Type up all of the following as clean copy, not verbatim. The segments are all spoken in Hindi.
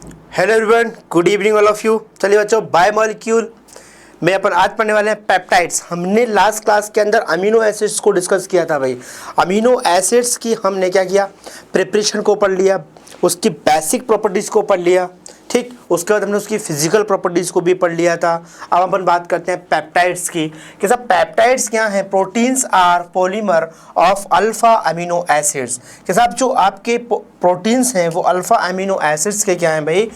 Hello everyone, good evening all of you. चलिए बच्चों, बायोमॉलिक्यूल में अपन आज पढ़ने वाले हैं पेप्टाइड्स। हमने लास्ट क्लास के अंदर अमीनो एसिड्स को डिस्कस किया था भाई। अमीनो एसिड्स की हमने क्या किया, प्रिपरेशन को पढ़ लिया, उसकी बेसिक प्रॉपर्टीज़ को पढ़ लिया, ठीक। उसके बाद हमने उसकी फिजिकल प्रॉपर्टीज़ को भी पढ़ लिया था। अब अपन बात करते हैं पेप्टाइड्स की कि सब पेप्टाइड्स क्या हैं। Proteins are polymer of alpha amino acids के साथ जो आपके प्रोटीन्स हैं वो अल्फा अमीनो एसिड्स के क्या हैं भाई,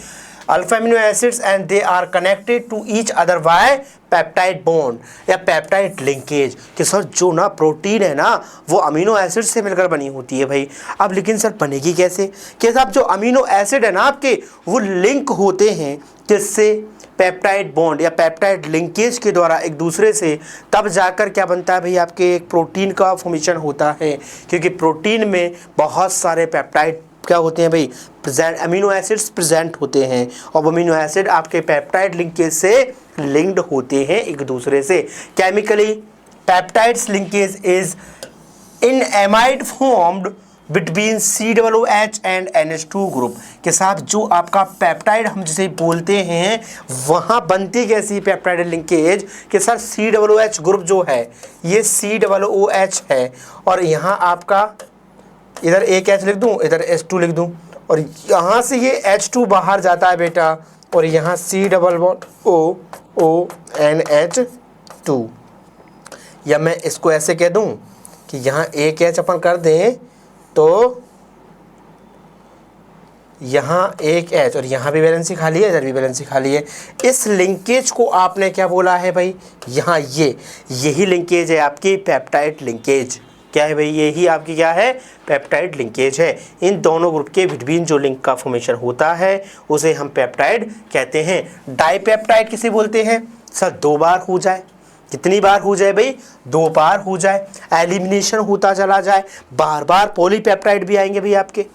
alpha amino acids, and they are connected to each other by peptide bond या पेप्टाइड लिंकेज। कि सर जो ना प्रोटीन है ना वो अमीनो एसिड से मिलकर बनी होती है भाई। अब लेकिन सर बनेगी कैसे, कि साहब जो अमीनो एसिड है ना आपके वो लिंक होते हैं किससे, पेप्टाइड बॉन्ड या पेप्टाइड लिंकेज के द्वारा एक दूसरे से, तब जाकर क्या बनता है भाई, आपके एक प्रोटीन का फॉर्मेशन होता है। क्योंकि प्रोटीन में बहुत सारे पेप्टाइड क्या होते हैं भाई, प्रेजेंट अमीनो एसिड्स प्रेजेंट होते हैं, और अमीनो एसिड आपके पेप्टाइड लिंकेज से लिंक्ड होते हैं एक दूसरे से chemically. Peptides linkage is in amide formed between COOH and NH2 group के साथ जो आपका पेप्टाइड हम जिसे बोलते हैं वहाँ बनती कैसी पेप्टाइड लिंकेज के साथ COOH ग्रुप जो है ये COOH है, और यहाँ आपका इधर एक H लिख दूँ, इधर H2 लिख दूँ, और यहाँ से ये H2 बाहर जाता है बेटा, और यहाँ COONH2, या मैं इसको ऐसे कह दूँ कि यहाँ एक H अपन कर दें तो यहाँ एक H, और यहाँ भी वैलेंसी खाली है, इधर भी वैलेंसी खाली है। इस लिंकेज को आपने क्या बोला है भाई, यहाँ यही लिंकेज है आपकी पेप्टाइड लिंकेज। क्या है भाई, यही आपकी क्या है, पेप्टाइड लिंकेज है। इन दोनों ग्रुप के बिटवीन जो लिंक का फॉर्मेशन होता है उसे हम पेप्टाइड कहते हैं। डाइपेप्टाइड किसे बोलते हैं, सर दो बार हो जाए, कितनी बार हो जाए भाई, दो बार हो जाए, एलिमिनेशन होता चला जाए, बार बार पॉलीपेप्टाइड भी आएंगे भाई आपके।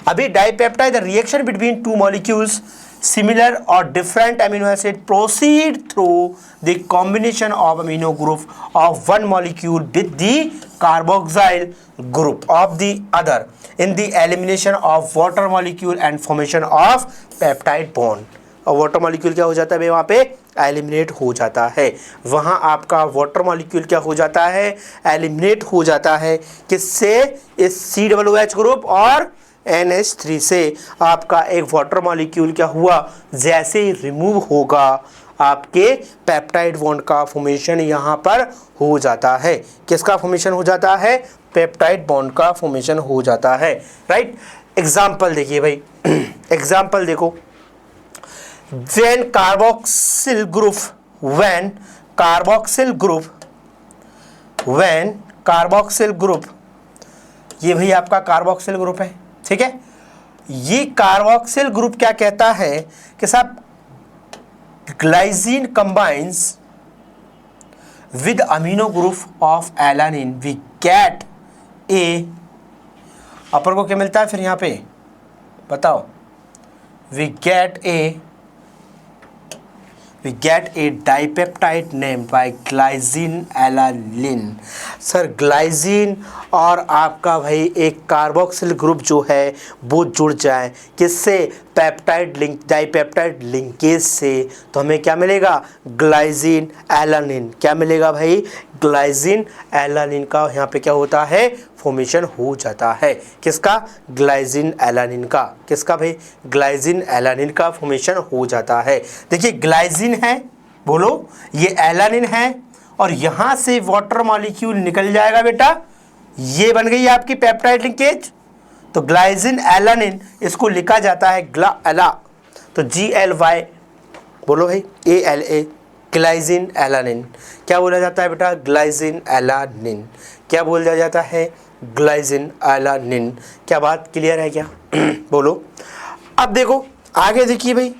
अभी dipeptide reaction between two molecules similar or different amino acid proceed through the combination of amino group of one molecule with the carboxyl group of the other in the elimination of water molecule and formation of peptide bond। और वाटर मॉलिक्यूल क्या हो जाता है भाई, वहाँ पे एलिमिनेट हो जाता है। वहाँ आपका वाटर मॉलिक्यूल क्या हो जाता है, एलिमिनेट हो जाता है, किससे, इस COOH ग्रुप और NH3 से। आपका एक वाटर मॉलिक्यूल क्या हुआ, जैसे ही रिमूव होगा आपके पेप्टाइड बॉन्ड का फॉर्मेशन यहाँ पर हो जाता है। किसका फॉर्मेशन हो जाता है, पेप्टाइड बॉन्ड का फॉर्मेशन हो जाता है, राइट। एग्जाम्पल देखिए भाई, एग्जाम्पल देखो, when कार्बोक्सिल ग्रुप ये भाई आपका कार्बोक्सिल ग्रुप है, ठीक है। ये कार्बोक्सिल ग्रुप क्या कहता है कि साहब glycine combines with amino group of alanine we get a, अपन को क्या मिलता है फिर यहाँ पे बताओ, we get a dipeptide named by glycine alanine. Sir glycine और आपका भाई एक कार्बोक्सिल ग्रुप जो है वो जुड़ जाए, किससे, पेप्टाइड लिंक डाइपेप्टाइड लिंकेज से, तो हमें क्या मिलेगा, ग्लाइसिन एलानिन। क्या मिलेगा भाई, ग्लाइसिन एलानिन का यहाँ पे क्या होता है, फॉर्मेशन हो जाता है। किसका, ग्लाइसिन एलानिन का। किसका भाई, ग्लाइसिन एलानिन का फॉर्मेशन हो जाता है। देखिए ग्लाइसिन है, बोलो ये एलानिन है, और यहाँ से वाटर मॉलिक्यूल निकल जाएगा बेटा, ये बन गई आपकी पेप्टाइड लिंकेज। तो ग्लाइसिन एलानिन इसको लिखा जाता है ग्ला, तो GLY, बोलो भाई ALA, ग्लाइसिन एलानिन। क्या बोला जाता है बेटा, ग्लाइसिन एलानिन। क्या बोला जाता है, ग्लाइसिन एलानिन। क्या बात क्लियर है क्या बोलो। अब देखो आगे देखिए भाई,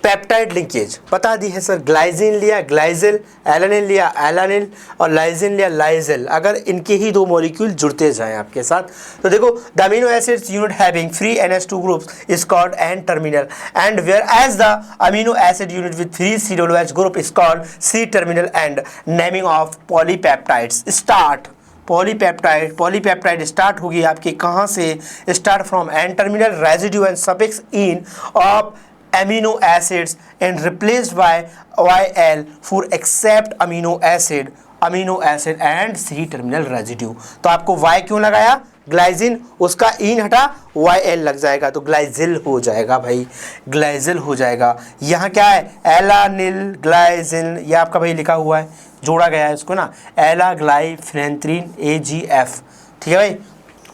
पेप्टाइड लिंकेज बता दी है सर, ग्लाइसिन लिया ग्लाइसिल, एलानिन लिया एलानिन, और लाइसिन लिया लाइसिल। अगर इनके ही दो मॉलिक्यूल जुड़ते जाएं आपके साथ, तो देखो the amino acids unit having free NH2 groups is called N terminal, end where as the amino acid unit with free COOH group is called C terminal end. Naming of polypeptides start polypeptide start होगी आपकी कहाँ से, start from N terminal residue and suffix in of amino acids and replaced by YL for except amino acid and C terminal residue। तो आपको Y क्यों लगाया, ग्लाइजिन, उसका इन हटा YL लग जाएगा तो ग्लाइजिल हो जाएगा भाई, ग्लाइजिल हो जाएगा। यहाँ क्या है, एलानिल ग्लाइजिन, ये आपका भाई लिखा हुआ है, जोड़ा गया है इसको ना, एला ग्लाइफेनेंथ्रीन AGF, ठीक है भाई,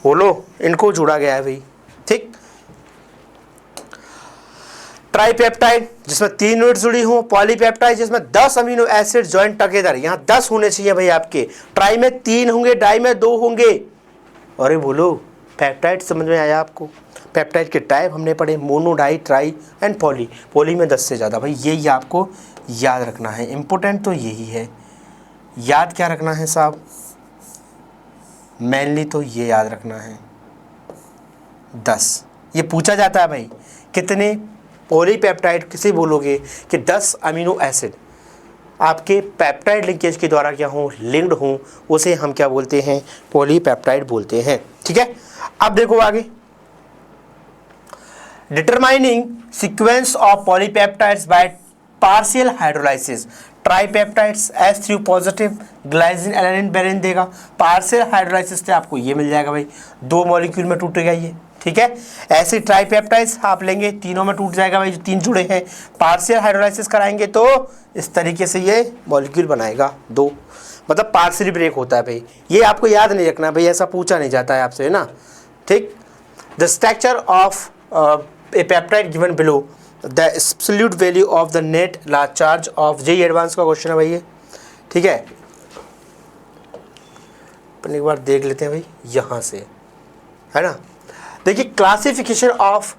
बोलो इनको जोड़ा गया है भाई, ठीक। ट्राइपेप्टाइड जिसमें 3 यूनिट जुड़ी हो, पॉलीपेप्टाइड जिसमें 10 अमीनो एसिड जॉइंट टुगेदर, यहाँ 10 होने चाहिए भाई आपके, ट्राई में 3 होंगे, डाई में 2 होंगे। अरे बोलो पेप्टाइड समझ में आया आपको, पेप्टाइड के टाइप हमने पढ़े, mono, di, tri and poly में 10 से ज़्यादा भाई, यही आपको याद रखना है, इम्पोर्टेंट तो यही है। याद क्या रखना है साहब, मेनली तो ये याद रखना है 10। ये पूछा जाता है भाई कितने पॉलीपेप्टाइड, किसे बोलोगे कि 10 अमीनो एसिड आपके पेप्टाइड लिंकेज के द्वारा क्या हो, लिंक्ड हों, उसे हम क्या बोलते हैं, पॉलीपेप्टाइड बोलते हैं, ठीक है। अब देखो आगे, determining sequence of polypeptides by partial hydrolysis, tripeptides H3 positive glycine alanine बेरिन देगा, पार्शियल हाइड्रोलाइसिस से आपको ये मिल जाएगा भाई, 2 मॉलिक्यूल में टूटेगा ये, ठीक है। ऐसे ट्राइपेप्टाइड्स आप लेंगे, तीनों में टूट जाएगा भाई, जो 3 जुड़े हैं, पार्शियल हाइड्रोलाइसिस कराएंगे तो इस तरीके से ये मॉलिक्यूल बनाएगा 2, मतलब पार्शियल ब्रेक होता है भाई। ये आपको याद नहीं रखना भाई, ऐसा पूछा नहीं जाता है आपसे, है ना, ठीक। The structure of A peptide given below, the absolute value of the net large charge of, JEE advance का क्वेश्चन है भाई ये, ठीक है। अपन एक बार देख लेते हैं भाई यहाँ से, है ना। देखिए क्लासिफिकेशन ऑफ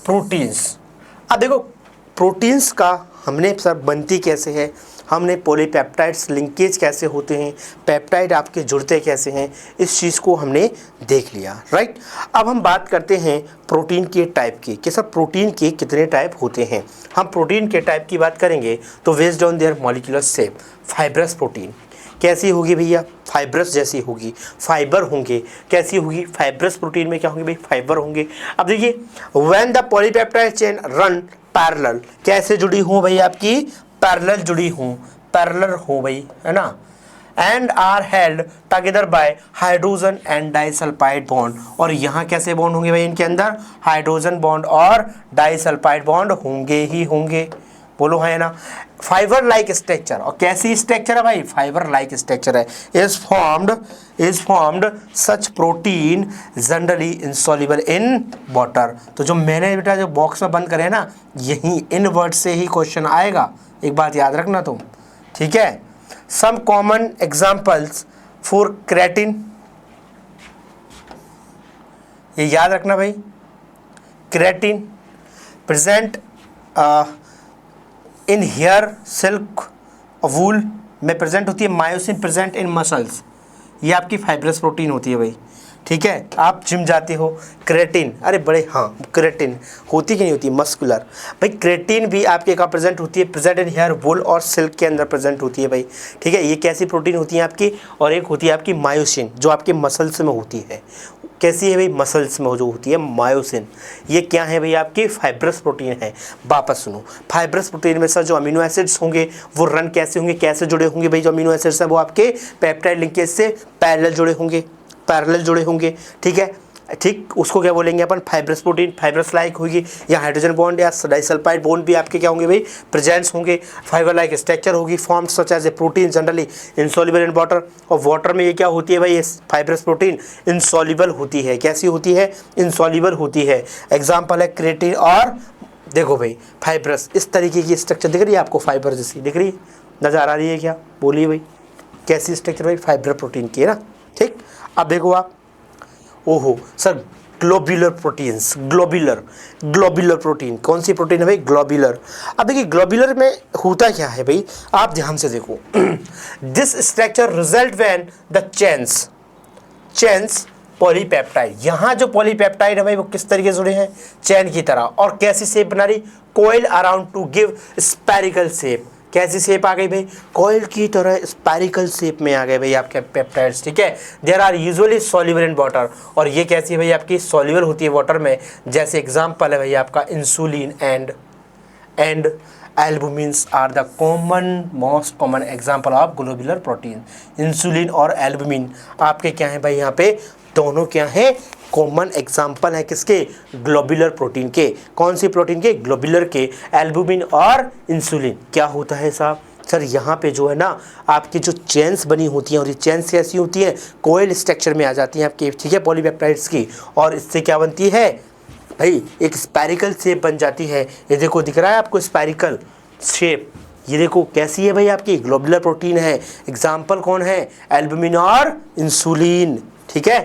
प्रोटीन्स, अब देखो प्रोटीन्स का हमने सर बनती कैसे है, हमने पॉलीपेप्टाइड्स लिंकेज कैसे होते हैं, पेप्टाइड आपके जुड़ते कैसे हैं, इस चीज़ को हमने देख लिया, राइट। अब हम बात करते हैं प्रोटीन के टाइप की, कि सर प्रोटीन के कितने टाइप होते हैं। हम प्रोटीन के टाइप की बात करेंगे तो based on there molecular shape, fibrous protein कैसी होगी भैया, फाइब्रस जैसी होगी, फाइबर होंगे, कैसी होगी, फाइब्रस प्रोटीन में क्या होंगे भाई, फाइबर होंगे। अब देखिए when the polypeptide chain run parallel, कैसे जुड़ी हूँ भाई आपकी, पैरेलल जुड़ी हूँ, पैरेलल हो भाई, है ना, and are held together by hydrogen and disulphide bond, और यहाँ कैसे बॉन्ड होंगे भाई, इनके अंदर हाइड्रोजन बॉन्ड और डाइसल्फाइड बॉन्ड होंगे ही होंगे, बोलो है ना। फाइबर लाइक स्ट्रक्चर, और कैसी स्ट्रक्चर है भाई, फाइबर लाइक स्ट्रक्चर है, is formed such protein generally insoluble in water. तो जो मैंने बेटा जो बॉक्स में बंद करे ना, यही इन वर्ड से ही क्वेश्चन आएगा, एक बात याद रखना तुम, ठीक है। Some common examples for keratin, ये याद रखना भाई, keratin present in hair, silk, wool में प्रेजेंट होती है, मायोसिन प्रेजेंट इन मसल्स, ये आपकी फाइब्रस प्रोटीन होती है भाई, ठीक है। आप जिम जाते हो, क्रेटिन, अरे बड़े हाँ, क्रेटिन होती कि नहीं होती, मस्कुलर भाई, क्रेटिन भी आपके कहाँ प्रेजेंट होती है, प्रेजेंट इन हेयर, वूल और सिल्क के अंदर प्रेजेंट होती है भाई, ठीक है। ये कैसी प्रोटीन होती है आपकी, और एक होती है आपकी मायोसिन जो आपके मसल्स में होती है, कैसी है भाई, मसल्स में जो होती है मायोसिन, ये क्या है भाई आपकी फाइब्रस प्रोटीन है। वापस सुनो, फाइब्रस प्रोटीन में सर जो अमीनो एसिड्स होंगे वो रन कैसे होंगे, कैसे जुड़े होंगे भाई, जो अमीनो एसिड्स हैं वो आपके पेप्टाइड लिंकेज से पैरेलल जुड़े होंगे, पैरेलल जुड़े होंगे, ठीक है, ठीक। उसको क्या बोलेंगे अपन, फाइब्रस प्रोटीन, फाइब्रस लाइक होगी, या हाइड्रोजन बॉन्ड या डाइसल्फाइड बॉन्ड भी आपके क्या होंगे भाई, प्रेजेंट्स होंगे, फाइबर लाइक स्ट्रक्चर होगी, form such as a protein generally insoluble in water, और वाटर में ये क्या होती है भाई, ये फाइब्रस प्रोटीन इनसॉल्युबल होती है, कैसी होती है, इनसॉल्युबल होती है। एग्जाम्पल है क्रेटिन, और देखो भाई फाइब्रस, इस तरीके की स्ट्रक्चर दिख रही है आपको, फाइबर जैसी दिख रही है, नजर आ रही है क्या, बोलिए भाई, कैसी स्ट्रक्चर भाई, फाइबर प्रोटीन की है ना, ठीक। अब देखो आप, ओहो sir globular proteins, globular protein, कौन सी प्रोटीन है भाई, ग्लोब्यूलर। अब देखिए ग्लोब्यूलर में होता क्या है भाई, आप ध्यान से देखो, this structure result when the chains polypeptide, यहाँ जो पॉलीपेप्टाइड है भाई वो किस तरीके से जुड़े हैं, चैन की तरह, और कैसी शेप बना रही, coil around to give spherical shape, कैसी शेप आ गई भाई, कॉइल की तरह स्पायरिकल शेप में आ गए भाई आपके पेप्टाइड्स, ठीक है। There are usually soluble in water, और ये कैसी है भाई आपकी, सॉल्युबल होती है वाटर में। जैसे एग्जांपल है भाई आपका insulin and albumins are the most common example of globular protein. Insulin और एल्बुमिन आपके क्या है भाई, यहाँ पे दोनों क्या है, कॉमन एग्जाम्पल है किसके, ग्लोबुलर प्रोटीन के। कौन सी प्रोटीन के, ग्लोबुलर के। एल्बुमिन और इंसुलिन क्या होता है साहब, सर यहाँ पे जो है ना आपकी जो चेन्स बनी होती हैं, और ये चेन्स कैसी होती हैं, कोयल स्ट्रक्चर में आ जाती हैं आपकी, ठीक है, पॉलीपेप्टाइड्स की। और इससे क्या बनती है भाई, एक स्पायरिकल शेप बन जाती है। ये देखो दिख रहा है आपको स्पायरिकल शेप, ये देखो कैसी है भाई आपकी, ग्लोबुलर प्रोटीन है। एग्जाम्पल कौन है, एल्बुमिन और इंसुलिन, ठीक है।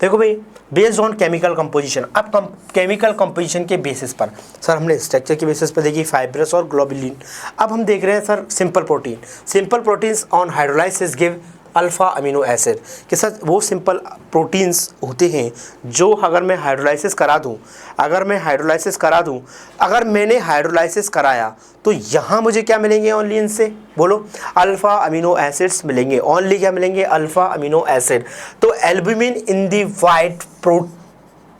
देखो भाई, बेस्ड ऑन केमिकल कंपोजिशन, अब केमिकल कंपोजिशन के बेसिस पर, सर हमने स्ट्रक्चर के बेसिस पर देखी फाइब्रस और ग्लोबुलिन। अब हम देख रहे हैं sir simple protein. Simple proteins on hydrolysis give alpha amino acid, के साथ वो सिंपल प्रोटीन्स होते हैं जो अगर मैं हाइड्रोलाइसिस करा दूं, अगर मैंने हाइड्रोलाइसिस कराया तो यहाँ मुझे क्या मिलेंगे ओनली, इनसे बोलो अल्फा अमीनो एसिड्स मिलेंगे। ओनली क्या मिलेंगे, अल्फा अमीनो एसिड। तो albumin in the white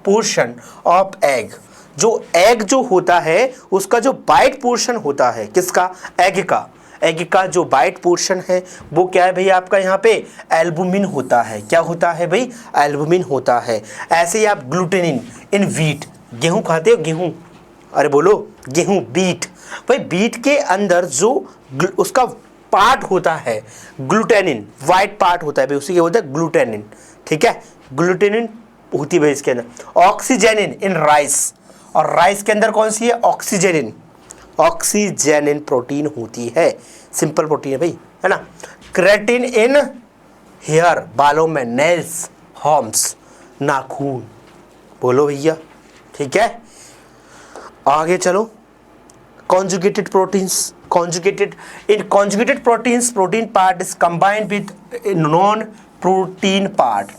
portion of egg, जो एग जो होता है उसका जो वाइट पोर्शन होता है, किसका, एग का जो वाइट पोर्शन है वो क्या है भाई आपका, यहाँ पे एल्बुमिन होता है। क्या होता है भाई, एल्बुमिन होता है। ऐसे ही आप ग्लूटेनिन इन व्हीट, गेहूं खाते हो, गेहूं, अरे बोलो गेहूं, बीट, भाई बीट के अंदर जो उसका पार्ट होता है ग्लूटेनिन, वाइट पार्ट होता है भाई, उसी के बोलते हैं ग्लूटेनिन, ठीक है। ग्लूटेनिन होती है भाई इसके अंदर। ऑक्सीजेनिन इन राइस, और राइस के अंदर कौन सी है, ऑक्सीजेनिन प्रोटीन होती है, सिंपल प्रोटीन है भाई, है ना। क्रेटिन इन हेयर, बालों में, नेल्स, हॉर्म्स, नाखून, बोलो भैया, ठीक है। आगे चलो, conjugated proteins, in conjugated proteins, protein part is combined with a non-protein part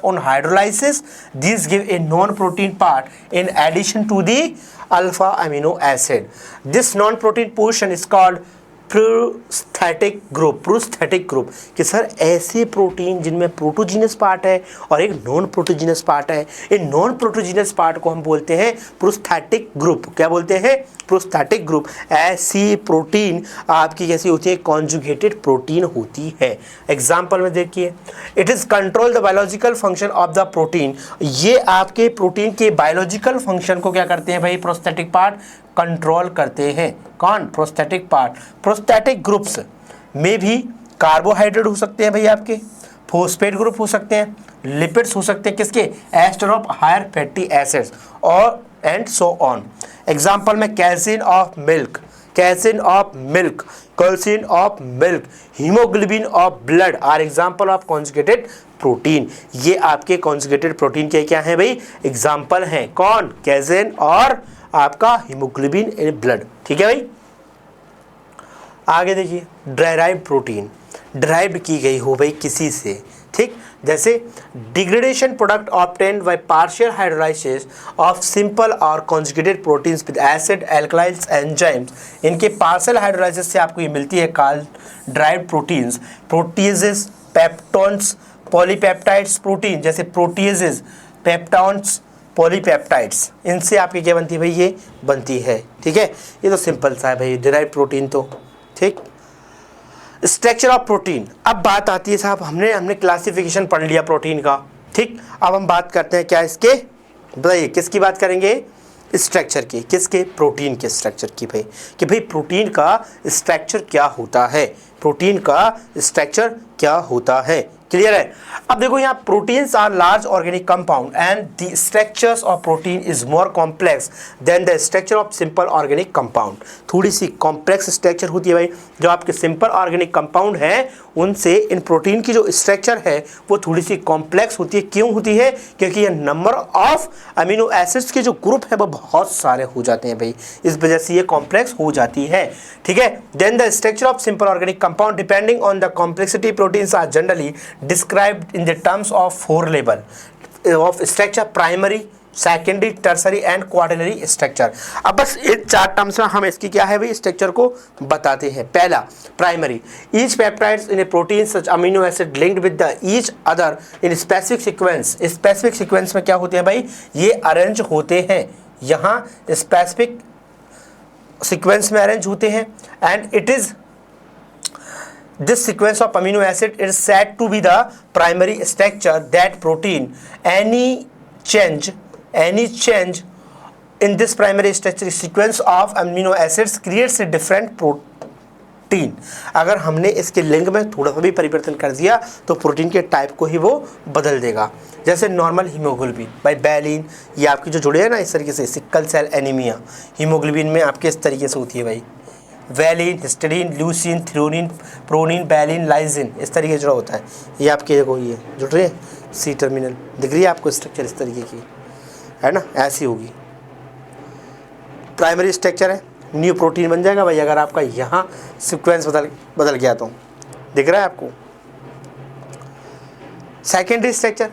on hydrolysis. These give a non-protein part in addition to the alpha amino acid. This non-protein portion is called prosthetic group, कि सर ऐसे प्रोटीन जिनमें प्रोटोजीनस पार्ट है और एक नॉन प्रोटोजीनस पार्ट है, इन नॉन प्रोटोजीनस पार्ट को हम बोलते हैं प्रोस्थेटिक ग्रुप। क्या बोलते हैं, प्रोस्थेटिक ग्रुप। ऐसी प्रोटीन आपकी कैसी होती है, कॉन्जुगेटेड प्रोटीन होती है। एग्जाम्पल में देखिए, it is control the biological function of the protein, ये आपके प्रोटीन के बायोलॉजिकल फंक्शन को क्या करते हैं भाई, प्रोस्थेटिक पार्ट कंट्रोल करते हैं। कौन, प्रोस्थेटिक पार्ट। प्रोस्थेटिक ग्रुप्स में भी कार्बोहाइड्रेट हो सकते हैं भाई आपके, फोस्फेट ग्रुप हो सकते हैं, लिपिड्स हो सकते हैं, किसके, ester of higher fatty acids, और एंड सो ऑन। एग्जाम्पल में casein of milk, haemoglobin of blood are example of conjugated protein. ये आपके कॉन्जुगेटेड प्रोटीन के क्या है भाई, एग्जाम्पल हैं। कौन, कैसिन और आपका हीमोग्लोबिन इन ब्लड, ठीक है भाई। आगे देखिए, डेराइव्ड प्रोटीन, डिराइव्ड की गई हो भाई किसी से, ठीक, जैसे degradation product obtained by partial hydrolysis of simple और conjugated proteins with acid alkalis enzymes, इनके पार्शियल हाइड्रोलाइसिस से आपको ये मिलती है called derived proteins. Proteoses, peptones, polypeptides protein, जैसे प्रोटीजेस, पेप्टोन्स, पॉलीपेप्टाइड्स, इनसे आपकी क्या बनती है भाई, ये बनती है, ठीक है। ये तो सिंपल सा है भाई, डिराइव्ड प्रोटीन तो, ठीक। स्ट्रक्चर ऑफ प्रोटीन, अब बात आती है साहब, हमने क्लासिफिकेशन पढ़ लिया प्रोटीन का, ठीक। अब हम बात करते हैं क्या इसके, बताइए किसकी बात करेंगे, स्ट्रक्चर की, किसके, प्रोटीन के स्ट्रक्चर की भाई, कि भाई प्रोटीन का स्ट्रक्चर क्या होता है, प्रोटीन का स्ट्रक्चर क्या होता है, क्लियर है। अब देखो यहाँ proteins are large organic compound and the structures of protein is more complex than the structure of simple organic compound. थोड़ी सी कॉम्प्लेक्स स्ट्रक्चर होती है भाई, जो आपके सिंपल ऑर्गेनिक कंपाउंड है उनसे इन प्रोटीन की जो स्ट्रक्चर है वो थोड़ी सी कॉम्प्लेक्स होती है। क्यों होती है, क्योंकि ये नंबर ऑफ अमीनो एसिड्स के जो ग्रुप है वो बहुत सारे हो जाते हैं भाई, इस वजह से ये कॉम्प्लेक्स हो जाती है, ठीक है। Then the structure of simple organic compound depending on the complexity proteins are generally described in the terms of 4 level. Of structure primary, secondary, tertiary and quaternary structure. अब बस इन 4 टर्म्स में हम इसकी क्या है भाई स्ट्रक्चर को बताते हैं। पहला primary, each peptides in A protein such amino acid linked with the each other in specific sequence. Specific sequence में क्या होते हैं भाई, ये अरेंज होते हैं, यहाँ स्पेसिफिक सीक्वेंस में अरेंज होते हैं। And it is this sequence of amino acid is said to be the primary structure that protein. Any change in this primary structure sequence of amino acids creates a different protein. अगर हमने इसके लिंक में थोड़ा सा भी परिवर्तन कर दिया तो प्रोटीन के टाइप को ही वो बदल देगा। जैसे नॉर्मल हीमोग्लोबिन भाई, बैलिन, ये आपकी जो जुड़े हैं ना इस तरीके से, सिकल सेल एनीमिया हीमोग्लोबिन में आपके इस तरीके से होती है भाई, valine, histidine, leucine, threonine, proline, valine, lysine, इस तरीके से जुड़ा होता है। ये आपके देखो ये जुड़ रही है सी टर्मिनल, दिख रही है आपको स्ट्रक्चर इस तरीके की, है ना, ऐसी होगी प्राइमरी स्ट्रक्चर है। न्यू प्रोटीन बन जाएगा भाई अगर आपका यहाँ सीक्वेंस बदल गया तो, दिख रहा है आपको। सेकेंडरी स्ट्रक्चर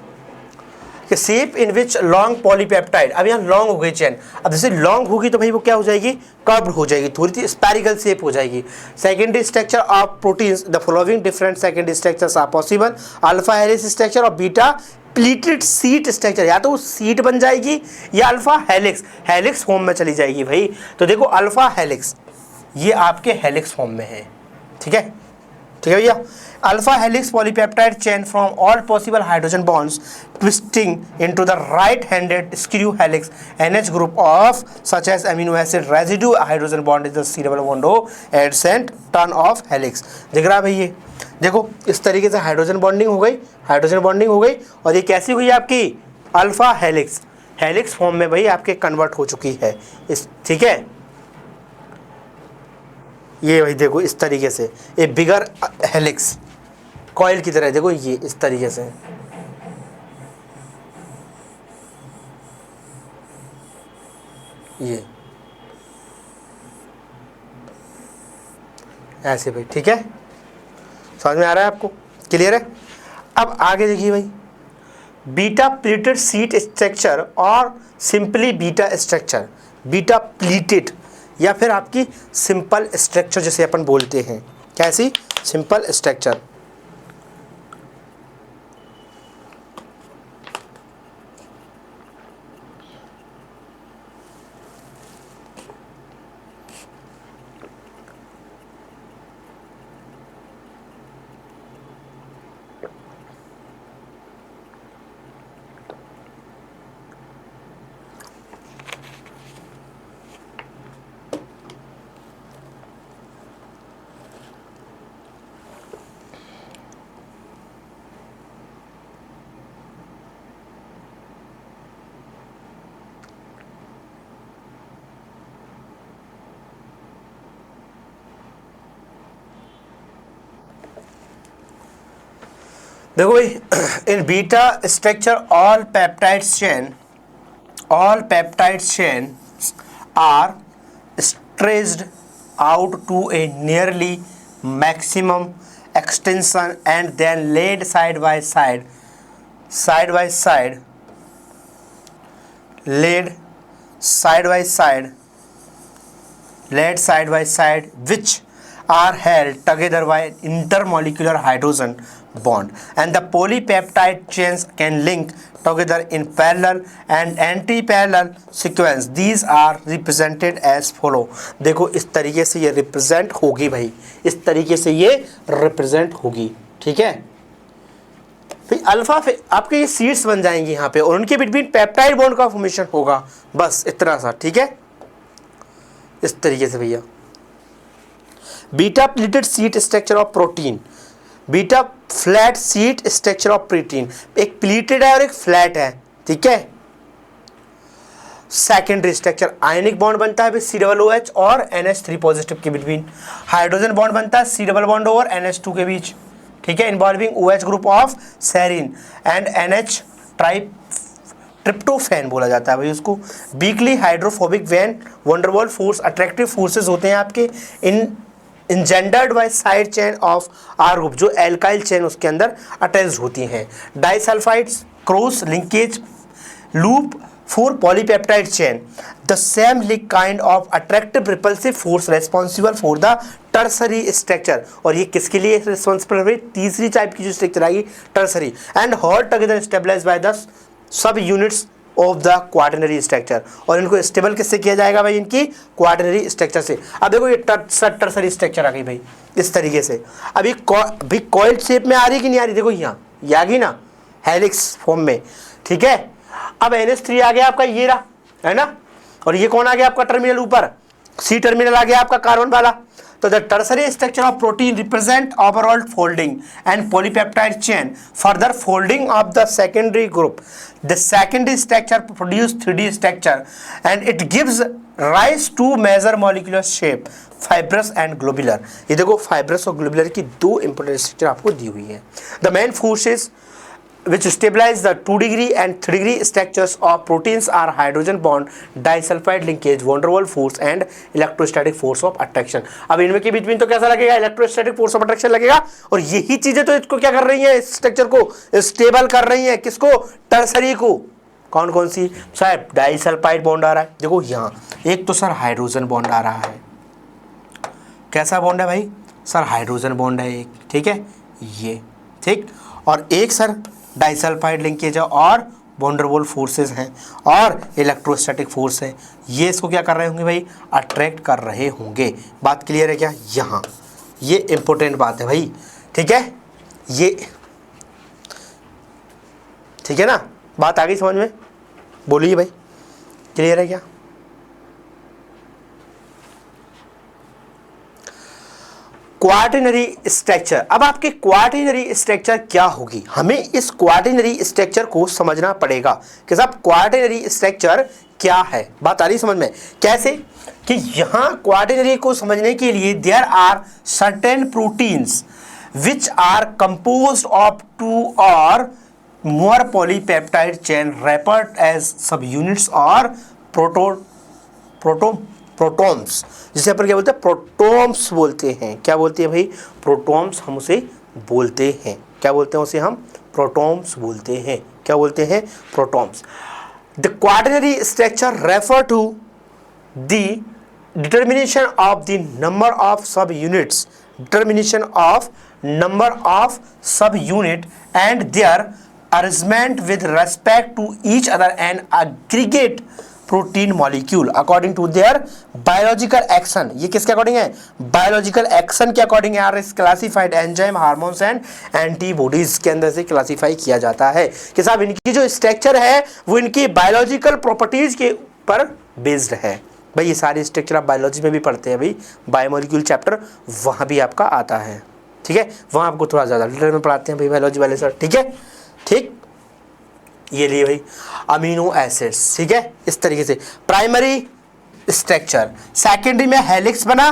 कि shape in which long polypeptide, अब यहाँ लॉन्ग हो गई चेन, अब जैसे लॉन्ग होगी तो भाई वो क्या हो जाएगी, कर्व्ड हो जाएगी, थोड़ी सी स्पेरिकल शेप हो जाएगी। Secondary structure of proteins, the following different secondary structures are possible, alpha helix structure और बीटा प्लीटेड सीट स्ट्रक्चर, या तो वो सीट बन जाएगी या अल्फा हेलिक्स फॉर्म में चली जाएगी भाई। तो देखो अल्फा हेलिक्स ये आपके हेलिक्स फॉर्म में है, ठीक है भैया। Alpha helix polypeptide chain from all possible hydrogen bonds twisting into the right handed screw helix NH group of such as amino acid residue hydrogen bond is the C double bond O adjacent turn of helix. दिख रहा है भाई, ये देखो इस तरीके से हाइड्रोजन बॉन्डिंग हो गई और ये कैसी हुई आपकी अल्फा हेलिक्स फॉर्म में भाई आपके कन्वर्ट हो चुकी है इस, ठीक है। ये भाई देखो इस तरीके से ये बिगर हेलिक्स कॉइल की तरह, देखो ये इस तरीके से, ये ऐसे भाई, ठीक है, समझ में आ रहा है आपको, क्लियर है। अब आगे देखिए भाई, बीटा प्लीटेड सीट स्ट्रक्चर और simply beta structure, beta pleated या फिर आपकी सिंपल स्ट्रक्चर जैसे अपन बोलते हैं, कैसी सिंपल स्ट्रक्चर। देखो भाई, in beta structure all peptides chain are stretched out to a nearly maximum extension and then laid side by side which are held together by intermolecular hydrogen bond, and the polypeptide chains can link together in parallel and anti-parallel sequence. These are represented as follow. देखो इस तरीके से ये रिप्रेजेंट होगी भाई, इस तरीके से ये रिप्रेजेंट होगी, ठीक है। फिर अल्फा आपके ये सीड्स बन जाएंगी यहाँ पे और उनके बिटवीन पेप्टाइड बॉन्ड का फॉर्मेशन होगा, बस इतना सा, ठीक है, इस तरीके से भैया। Beta pleated sheet structure of protein, beta flat seat structure of protein, एक प्लीटेड है और एक फ्लैट है, ठीक है। सेकेंडरी स्ट्रक्चर आयनिक बॉन्ड बनता है COOH और NH3 पॉजिटिव के बिटवीन, हाइड्रोजन बॉन्ड बनता है C डबल बॉन्ड और NH2 के बीच, ठीक है, involving OH group of serine and NH tryptophan बोला जाता है भाई उसको। वीकली हाइड्रोफोबिक वैन वंडरवॉल फोर्स अट्रैक्टिव फोर्सेस होते हैं आपके इन engendered by side chain of R group, जो एल्काइल चेन उसके अंदर अटैच्ड होती हैं। Disulphides cross linkage loop for polypeptide chain, the same kind of attractive repulsive force responsible for the tertiary structure। और ये किसके लिए responsible है? तीसरी टाइप की जो स्ट्रक्चर आएगी tertiary, and hold together stabilized by the सब units of the quaternary structure. और इनको स्टेबल किससे किया जाएगा भाई? इनकी क्वाटरनरी स्ट्रक्चर से। अब देखो ये टर्सरी स्ट्रक्चर आ गई भाई इस तरीके से। अभी कॉइल शेप में आ रही कि नहीं आ रही? देखो यहाँ ये आ गई ना हेलिक्स फॉर्म में, ठीक है। अब NH3 आ गया आपका, ये रहा है ना, और ये कौन आ गया आपका टर्मिनल ऊपर? C टर्मिनल आ गया आपका कार्बन वाला। तो the tertiary structure of protein represent overall folding and polypeptide chain further folding of the secondary group. The secondary structure produce 3D structure and it gives rise to major molecular shape fibrous and globular. ये देखो फाइब्रस और ग्लोबुलर की दो इंपॉर्टेंट स्ट्रक्चर आपको दी हुई है। The main forces which stabilize the 2 degree and 3 degree structures of proteins are hydrogen bond, disulfide linkage, van der Waals force and electrostatic force of attraction। अब इनमें के बीच में तो कैसा लगेगा? इलेक्ट्रोस्टैटिक फोर्स ऑफ अट्रैक्शन लगेगा। और यही चीजें तो इसको क्या कर रही हैं? स्ट्रक्चर को स्टेबल कर रही हैं। किसको? टर्सरी को। कौन कौन सी? साहब डाइसल्फाइड बॉन्ड आ रहा है, देखो यहाँ एक तो सर हाइड्रोजन बॉन्ड आ रहा है। कैसा बॉन्ड है भाई? सर हाइड्रोजन बॉन्ड है एक, ठीक है ये, ठीक। और एक सर डाइसल्फाइड लिंकेज है और van der Waals फोर्सेस हैं और इलेक्ट्रोस्टैटिक फोर्स है। ये इसको क्या कर रहे होंगे भाई? अट्रैक्ट कर रहे होंगे। बात क्लियर है क्या? यहाँ ये इंपॉर्टेंट बात है भाई, ठीक है ये, ठीक है ना? बात आ गई समझ में? बोलिए भाई, क्लियर है क्या? Quaternary structure. अब आपके क्वाटरनरी स्ट्रक्चर क्या होगी? हमें इस क्वाटरनरी स्ट्रक्चर को समझना पड़ेगा कि साहब क्वाटरनरी स्ट्रक्चर क्या है। बात आ रही समझ में? कैसे कि यहां क्वाटरनरी को समझने के लिए there are certain proteins which are composed of 2 और more polypeptide chain referred as subunits और प्रोटॉन्स, जिसे अपन क्या बोलते हैं? प्रोटॉन्स बोलते हैं। क्या बोलते हैं भाई? प्रोटॉन्स हम उसे बोलते हैं। क्या बोलते हैं उसे? हम प्रोटॉन्स बोलते हैं। क्या बोलते हैं? Protons. The quaternary structure refer to the determination of the number of sub units, determination of number of sub unit and their arrangement with respect to each other and aggregate protein molecule according to their biological action. ये किसके अकॉर्डिंग है? बायोलॉजिकल एक्शन के according are is classified enzyme, hormones and antibodies के अंदर से क्लासिफाई किया जाता है कि साहब इनकी जो स्ट्रक्चर है वो इनकी बायोलॉजिकल प्रॉपर्टीज के ऊपर बेस्ड है। भाई ये सारे स्ट्रक्चर आप बायोलॉजी में भी पढ़ते हैं भाई, बायोमोलिक्यूल चैप्टर वहाँ भी आपका आता है, ठीक है। वहाँ आपको थोड़ा ज़्यादा डिटेल में पढ़ाते हैं भाई बायोलॉजी वाले सर, ठीक है। ठीक, ये लिए भाई अमीनो एसिड्स, ठीक है। इस तरीके से प्राइमरी स्ट्रक्चर, सेकेंडरी में हेलिक्स बना।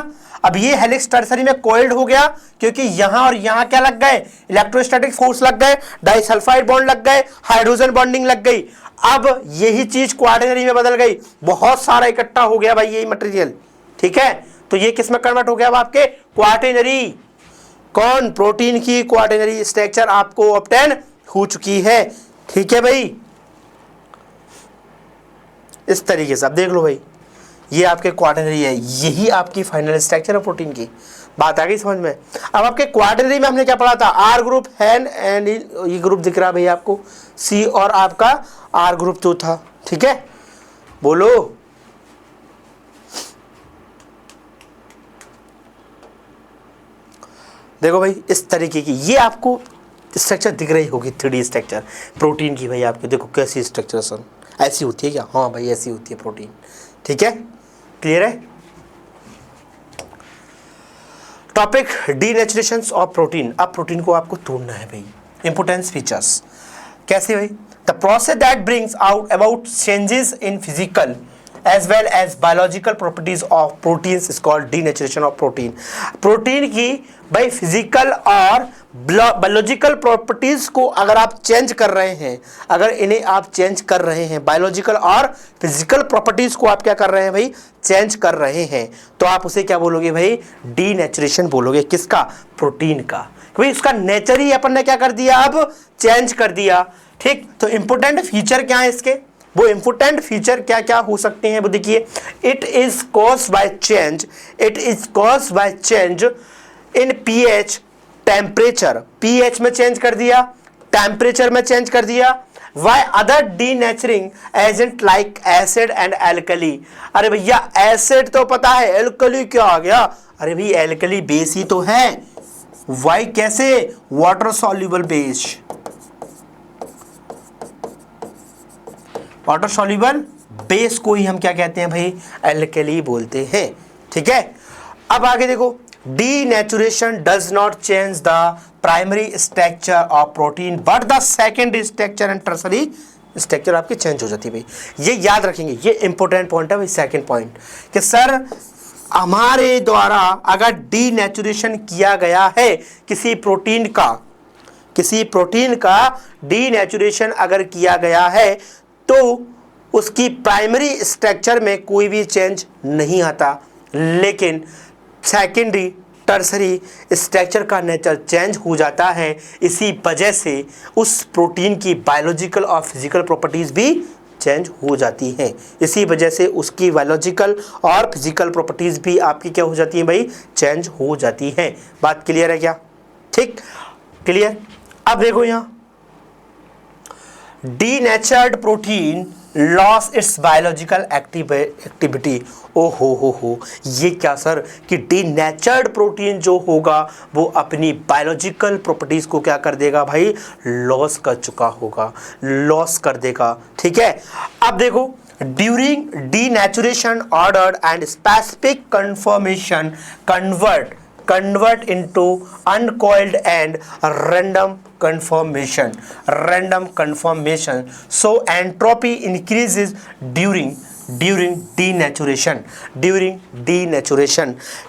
अब ये हेलिक्स टर्सरी में कोइल्ड हो गया क्योंकि यहां और यहां क्या लग गए? इलेक्ट्रोस्टैटिक फोर्स लग गए, डाइसल्फाइड बॉन्ड लग गए, हाइड्रोजन बॉन्डिंग लग गई। अब यही चीज क्वाटरनरी में बदल गई, बहुत सारा इकट्ठा हो गया भाई यही मटेरियल, ठीक है। तो ये किस में कन्वर्ट हो गया? अब आपके क्वाटरनरी, कौन? प्रोटीन की क्वाटरनरी स्ट्रक्चर आपको ऑब्टेन हो चुकी है, ठीक है भाई। इस तरीके से आप देख लो भाई, ये आपके क्वाटरनरी है, यही आपकी फाइनल स्ट्रक्चर है प्रोटीन की। बात आ गई समझ में? अब आपके क्वाटरनरी में हमने क्या पढ़ा था? आर ग्रुप है एंड ये ग्रुप दिख रहा है भाई आपको, सी और आपका आर ग्रुप जो था, ठीक है। बोलो, देखो भाई इस तरीके की ये आपको स्ट्रक्चर दिख रही होगी, 3D स्ट्रक्चर प्रोटीन की। भाई आपके देखो कैसी स्ट्रक्चर सन, ऐसी होती है क्या? हाँ भाई ऐसी होती है प्रोटीन, ठीक है। क्लियर है? Topic denaturation of protein. अब प्रोटीन को आपको तोड़ना है भाई। इंपोर्टेंस फीचर्स कैसे भाई? The process that brings out about changes in physical as well as biological properties of proteins is called denaturation of protein। Protein की भाई फिजिकल और बायोलॉजिकल प्रॉपर्टीज को अगर आप चेंज कर रहे हैं, अगर इन्हें आप चेंज कर रहे हैं, बायोलॉजिकल और फिजिकल प्रॉपर्टीज को आप क्या कर रहे हैं भाई? चेंज कर रहे हैं, तो आप उसे क्या बोलोगे भाई? डीनेचुरेशन बोलोगे। किसका? प्रोटीन का। भाई उसका नेचर ही अपन ने क्या कर दिया? अब चेंज कर दिया, ठीक। तो इंपोर्टेंट फीचर क्या है इसके? वो इम्पोर्टेंट फीचर क्या क्या हो सकते हैं वो देखिए। It is caused by change in pH temperature, pH में चेंज कर दिया, टेम्परेचर में चेंज कर दिया, by other denaturing agent like acid and alkali. अरे भैया एसिड तो पता है, एल्कली क्या आ गया? अरे भाई एल्कली बेस ही तो है। वाई कैसे? Water soluble base, water soluble base को ही हम क्या कहते हैं भाई? एल्कली बोलते हैं। ठीक है, अब आगे देखो, denaturation does not change the primary structure of protein but the secondary structure and tertiary structure आपकी चेंज हो जाती है भाई। ये याद रखेंगे, ये इंपॉर्टेंट पॉइंट है भाई। सेकेंड पॉइंट कि सर हमारे द्वारा अगर डीनेचुरेशन किया गया है किसी प्रोटीन का डीनेचुरेशन अगर किया गया है तो उसकी प्राइमरी स्ट्रक्चर में कोई भी चेंज नहीं आता, लेकिन सेकेंडरी टर्सरी स्ट्रक्चर का नेचर चेंज हो जाता है। इसी वजह से उस प्रोटीन की बायोलॉजिकल और फिजिकल प्रॉपर्टीज भी चेंज हो जाती हैं। इसी वजह से उसकी बायोलॉजिकल और फिजिकल प्रॉपर्टीज भी आपकी क्या हो जाती हैं भाई? चेंज हो जाती हैं। बात क्लियर है क्या? ठीक, क्लियर। अब देखो यहाँ, denatured protein loss its biological activity. ओ हो, ये क्या सर कि डीनेचर्ड प्रोटीन जो होगा वो अपनी बायोलॉजिकल प्रॉपर्टीज को क्या कर देगा भाई? लॉस कर चुका होगा, लॉस कर देगा। ठीक है, अब देखो, during denaturation ordered and specific conformation convert into uncoiled and random conformation, so entropy increases during denaturation।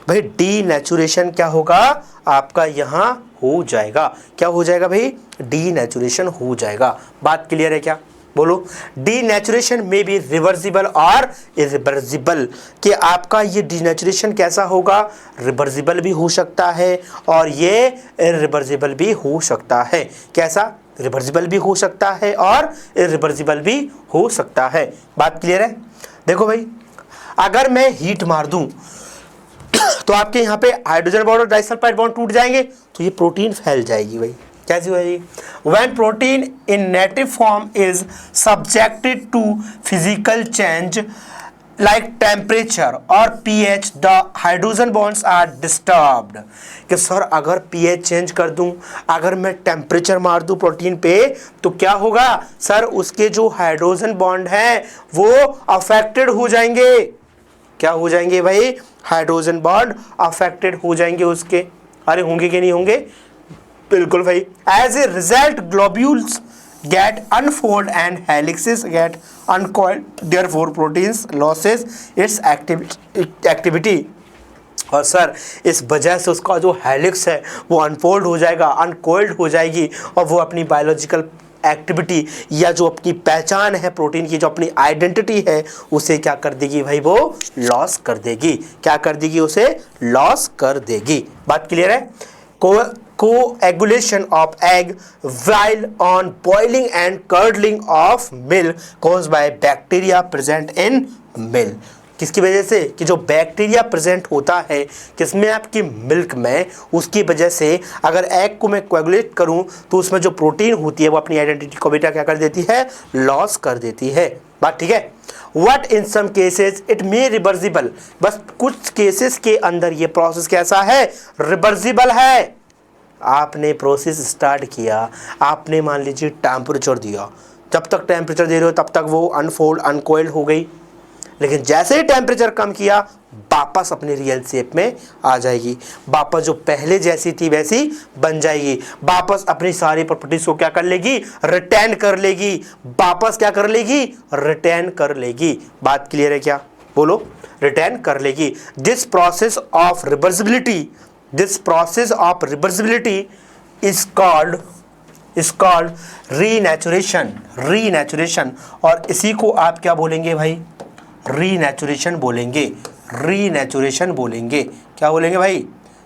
भाई डीनेचुरेशन क्या होगा आपका? यहाँ हो जाएगा, क्या हो जाएगा भाई? डीनेचुरेशन हो जाएगा। बात क्लियर है क्या? बोलो। डीनेचुरेशन में भी रिवर्सिबल और इरिवर्सिबल, कि आपका ये डीनेचुरेशन कैसा होगा? रिवर्सिबल भी हो सकता है और ये इरिवर्सिबल भी हो सकता है। कैसा? रिवर्सिबल भी हो सकता है और इरिवर्सिबल भी हो सकता है। बात क्लियर है? देखो भाई, अगर मैं हीट मार दूं तो आपके यहाँ पे हाइड्रोजन बॉन्ड और डाइसल्फाइड बॉन्ड टूट जाएंगे, तो ये प्रोटीन फैल जाएगी भाई। कैसी हो जाएगी? When protein in native form is subjected to physical change like temperature or pH, the hydrogen bonds are disturbed। कि सर अगर pH चेंज कर दूं, अगर मैं टेम्परेचर मार दूं प्रोटीन पे, तो क्या होगा सर? उसके जो हाइड्रोजन बॉन्ड हैं वो अफेक्टेड हो जाएंगे। क्या हो जाएंगे भाई? हाइड्रोजन बॉन्ड अफेक्टेड हो जाएंगे उसके। अरे होंगे कि नहीं होंगे? बिल्कुल भाई। As a result globules get unfold and helices get uncoiled, therefore proteins losses its activity. और सर इस वजह से उसका जो हेलिक्स है वो अनफोल्ड हो जाएगा, अनकॉइल्ड हो जाएगी, और वो अपनी बायोलॉजिकल एक्टिविटी या जो अपनी पहचान है प्रोटीन की, जो अपनी आइडेंटिटी है, उसे क्या कर देगी भाई? वो लॉस कर देगी। क्या कर देगी? उसे लॉस कर देगी। बात क्लियर है? Coagulation of egg while on boiling and curdling of milk caused by bacteria present in milk। किसकी वजह से? कि जो बैक्टीरिया प्रेजेंट होता है किसमें? आपकी मिल्क में। उसकी वजह से अगर एग को मैं कोएगुलेट करूं तो उसमें जो प्रोटीन होती है वो अपनी आइडेंटिटी को बेटा क्या कर देती है? लॉस कर देती है। बात ठीक है? What in some cases it may reversible, बस कुछ केसेस के अंदर ये प्रोसेस कैसा है? रिवर्सिबल है। आपने प्रोसेस स्टार्ट किया, आपने मान लीजिए टेम्परेचर दिया, जब तक टेम्परेचर दे रहे हो तब तक वो अनफोल्ड अनकॉइल्ड हो गई, लेकिन जैसे ही टेम्परेचर कम किया वापस अपने रियल शेप में आ जाएगी, वापस जो पहले जैसी थी वैसी बन जाएगी, वापस अपनी सारी प्रॉपर्टीज को क्या कर लेगी? रिटेन कर लेगी। वापस क्या कर लेगी? रिटेन कर लेगी। बात क्लियर है क्या? बोलो। रिटेन कर लेगी। This process of reversibility is called renaturation. और इसी को आप क्या बोलेंगे भाई? रीनेचुरेशन बोलेंगे। क्या बोलेंगे भाई?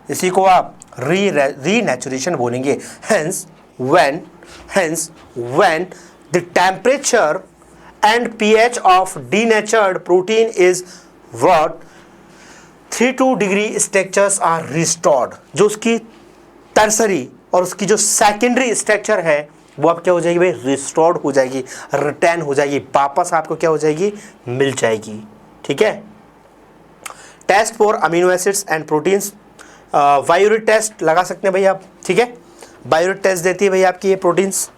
इसी को आप रीनेचुरेशन बोलेंगे। Hence when the temperature and pH of denatured protein is what 3-2 degree structures are restored. जो उसकी टर्सरी और उसकी जो सेकेंडरी स्ट्रक्चर है वो अब क्या हो जाएगी भाई, रिस्टोर्ड हो जाएगी, रिटर्न हो जाएगी, वापस आपको क्या हो जाएगी, मिल जाएगी। ठीक है। Test for amino acids and proteins, biuret test लगा सकते हैं भाई आप। ठीक है, बायोरेट टेस्ट देती है भाई आपकी ये प्रोटीन्स,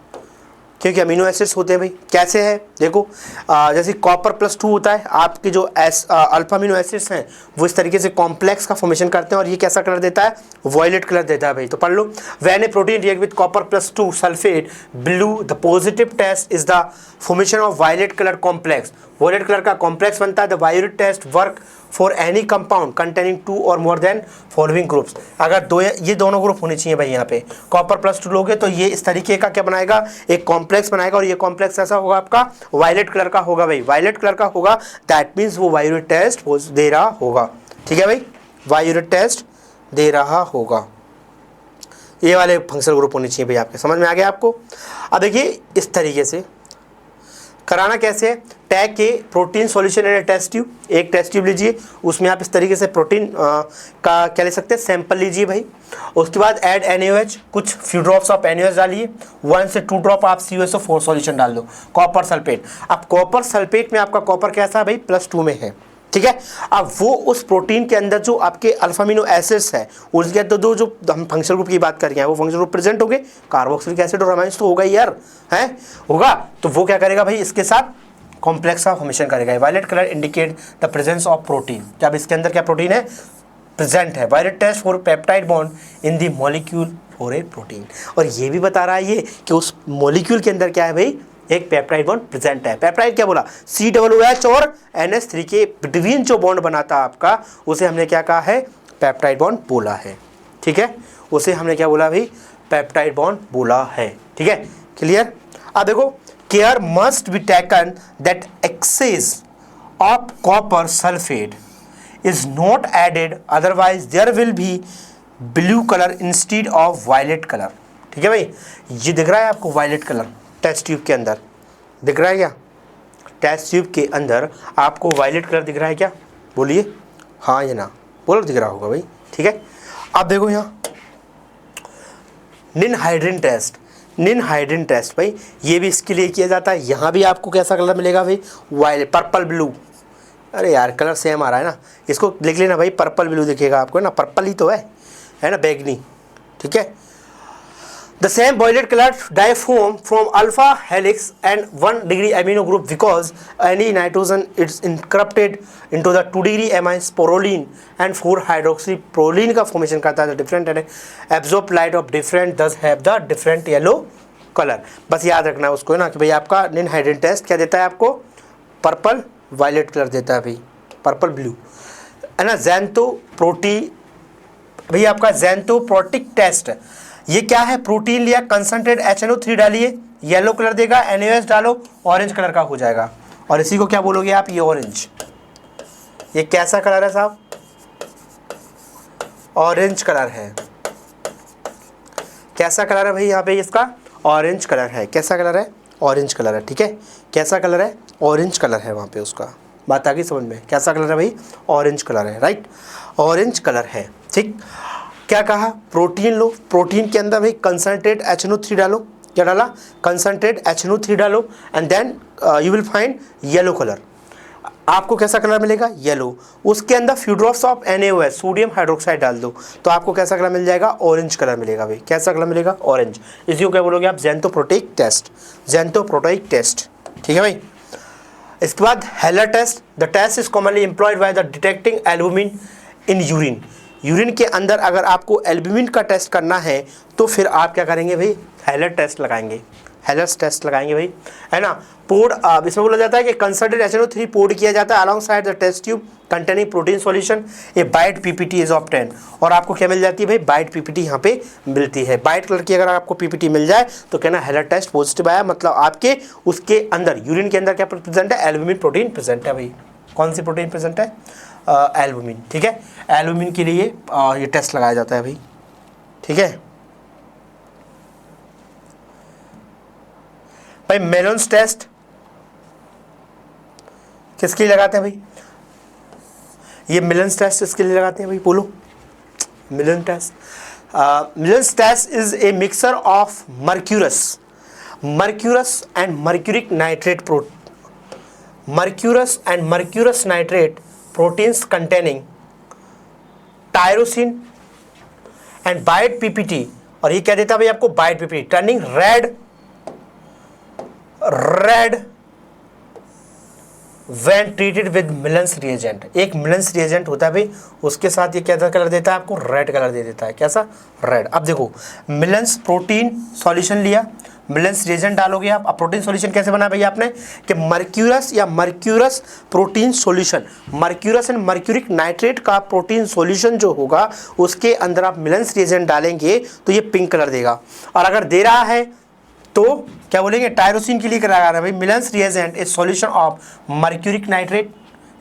क्योंकि अमीनो एसिड्स होते हैं भाई। कैसे है देखो, जैसे कॉपर +2 होता है, आपके जो अल्फा अमीनो एसिड्स हैं वो इस तरीके से कॉम्प्लेक्स का फॉर्मेशन करते हैं और ये कैसा कलर देता है, वॉयलेट कलर देता है भाई। तो पढ़ लो, when a protein react with copper +2 sulphate blue, the positive test is the formation of violet colour complex. Violet colour का कॉम्प्लेक्स बनता है। The violet test work for any compound containing 2 और मोर देन फॉलोइंग ग्रुप्स। अगर ये दोनों ग्रुप होने चाहिए भाई। यहाँ पे कॉपर +2 लोगे तो ये इस तरीके का क्या बनाएगा, एक कॉम्प्लेक्स बनाएगा और ये कॉम्प्लेक्स ऐसा होगा आपका वायलेट कलर का होगा भाई, वायलेट कलर का होगा। दैट मीन्स वो वायलेट टेस्ट दे रहा होगा। ठीक है भाई, वायलेट टेस्ट दे रहा होगा। ये वाले फंक्शनल ग्रुप होने चाहिए भाई आपके, समझ में आ गया आपको। अब देखिए इस तरीके से कराना कैसे है, टैग के protein solution and test tube, एक टेस्ट ट्यूब लीजिए, उसमें आप इस तरीके से प्रोटीन का क्या ले सकते हैं, सैंपल लीजिए भाई। उसके बाद ऐड NaOH, कुछ फ्यू ड्रॉप्स ऑफ NaOH डालिए, 1 से 2 ड्रॉप आप CuSO4 सॉल्यूशन डाल दो, कॉपर सल्फेट। अब कॉपर सल्फेट में आपका कॉपर कैसा है भाई, +2 में है। ठीक है, अब वो उस प्रोटीन के अंदर जो आपके अल्फा अमीनो एसिड्स है उसके अंदर दो जो हम फंक्शनल ग्रुप की बात कर रहे हैं वो फंक्शनल ग्रुप प्रेजेंट हो गए, कार्बोक्सिलिक एसिड और अमाइन्स तो होगा ही यार, है होगा। तो वो क्या करेगा भाई, इसके साथ कॉम्प्लेक्स का फॉर्मेशन करेगा। Violet colour indicate the presence of protein, जब इसके अंदर क्या प्रोटीन है, प्रेजेंट है। Violet test for peptide bond in the molecule for a protein, और ये भी बता रहा है ये कि उस मॉलिक्यूल के अंदर क्या है भाई, एक पेप्टाइड बॉन्ड प्रेजेंट है। पेप्टाइड क्या बोला, COOH और NH3 के बिटवीन जो बॉन्ड बनाता है आपका, उसे हमने क्या कहा है, पेप्टाइड बॉन्ड बोला है। ठीक है, उसे हमने क्या बोला भाई, पेप्टाइड बॉन्ड बोला है। ठीक है, क्लियर। अब देखो, care must be taken that excess of copper sulphate is not added, otherwise there will be blue colour instead of violet colour. ठीक है भाई, ये दिख रहा है आपको वायलेट कलर टेस्ट ट्यूब के अंदर, दिख रहा है क्या, टेस्ट ट्यूब के अंदर आपको वायलेट कलर दिख रहा है क्या, बोलिए हाँ या ना, बोलो दिख रहा होगा भाई। ठीक है, अब देखो यहाँ निनहाइड्रिन टेस्ट, निनहाइड्रिन टेस्ट भाई ये भी इसके लिए किया जाता है। यहाँ भी आपको कैसा कलर मिलेगा भाई, वायलेट, पर्पल ब्लू। अरे यार कलर सेम आ रहा है ना, इसको लिख लेना भाई, पर्पल ब्लू दिखेगा आपको ना, पर्पल ही तो है ना, बैगनी। ठीक है, the same violet color diaphragm from alpha helix and 1 degree amino group because any nitrogen is encrypted into the 2 degree amines proline and 4 hydroxy proline का formation करता है, different and absorb light of different thus have the different yellow color। बस याद रखना है उसको ना कि भाई आपका निनहाइड्रिन टेस्ट क्या देता है आपको, पर्पल वायलेट कलर देता है भाई, पर्पल ब्लू है ना। ज़ैंथोप्रोटी भाई आपका ज़ैंथोप्रोटिक टेस्ट, ये क्या है, प्रोटीन लिया, कंसंट्रेट HNO3 डालिए, येलो कलर देगा, NaOH डालो, ऑरेंज कलर का हो जाएगा। और इसी को क्या बोलोगे आप, ये ऑरेंज। ये कैसा कलर है साहब, ऑरेंज कलर है। कैसा कलर है भाई यहाँ पे, इसका ऑरेंज कलर है। कैसा कलर है, ऑरेंज कलर है। ठीक है, कैसा कलर है, ऑरेंज कलर है वहाँ पे उसका, बात आ गई समझ में, कैसा कलर है भाई, ऑरेंज कलर है, राइट, ऑरेंज कलर है। ठीक, क्या कहा, प्रोटीन लो, प्रोटीन के अंदर भाई कंसंट्रेट HNO3 डालो, क्या डाला, कंसंट्रेट HNO3 डालो and then you will find yellow colour. आपको कैसा कलर मिलेगा, येलो। उसके अंदर few drops of NaOH sodium hydroxide डाल दो तो आपको कैसा कलर मिल जाएगा, ऑरेंज कलर मिलेगा भाई। कैसा कलर मिलेगा, ऑरेंज। इसी को क्या बोलोगे आप, ज़ैंथोप्रोटिक टेस्ट, ज़ैंथोप्रोटिक टेस्ट। ठीक है भाई। इसके बाद Heller test, the test is commonly employed by the detecting albumin in urine. Urine के अंदर अगर आपको एल्बुमिन का टेस्ट करना है तो फिर आप क्या करेंगे भाई, हेलर टेस्ट लगाएंगे, हेलर्स टेस्ट लगाएंगे भाई, है ना। पोर्ड, इसमें बोला जाता है कि कंसंट्रेट HNO3 पोर्ड किया जाता है alongside the test tube containing protein solution, a white PPT is obtain. और आपको क्या मिल जाती है भाई, बाइट PPT यहाँ पे मिलती है। बाइट कलर की अगर आपको PPT मिल जाए तो कहना हेलर टेस्ट पॉजिटिव आया, मतलब आपके उसके अंदर यूरिन के अंदर क्या प्रेजेंट है, एल्बुमिन प्रोटीन प्रेजेंट है भाई। कौन सी प्रोटीन प्रेजेंट है, एल्बुमिन। ठीक है, एल्बुमिन के लिए ये टेस्ट लगाया जाता है भाई। ठीक है भाई, मेलोन्स टेस्ट, किसके लिए लगाते हैं भाई? ये मिलन्स टेस्ट किसके लिए लगाते हैं भाई, बोलो? Millon test, Millon's test is a mixer of mercurous and mercuric nitrate mercurous nitrate proteins containing tyrosine and white PPT, और ये क्या देता है भाई आपको? White PPT turning red when treated with Millon's reagent. एक मिलन्स रिएजेंट होता है भाई, उसके साथ ये कैसा कलर देता है आपको? रेड कलर दे देता है। कैसा? रेड। अब देखो, मिलन्स प्रोटीन सॉल्यूशन लिया, मिलन्स रिएजेंट डालोगे आप। अब प्रोटीन सॉल्यूशन कैसे बना भाई आपने? कि mercurous protein solution, mercurous and mercuric nitrate का प्रोटीन सॉल्यूशन जो होगा उसके अंदर आप मिलन्स रिएजेंट डालेंगे तो ये पिंक कलर देगा। और अगर दे रहा है तो क्या बोलेंगे? टायरोसिन के लिए करा रहा है भाई, Millon's reagent is solution of mercuric nitrate,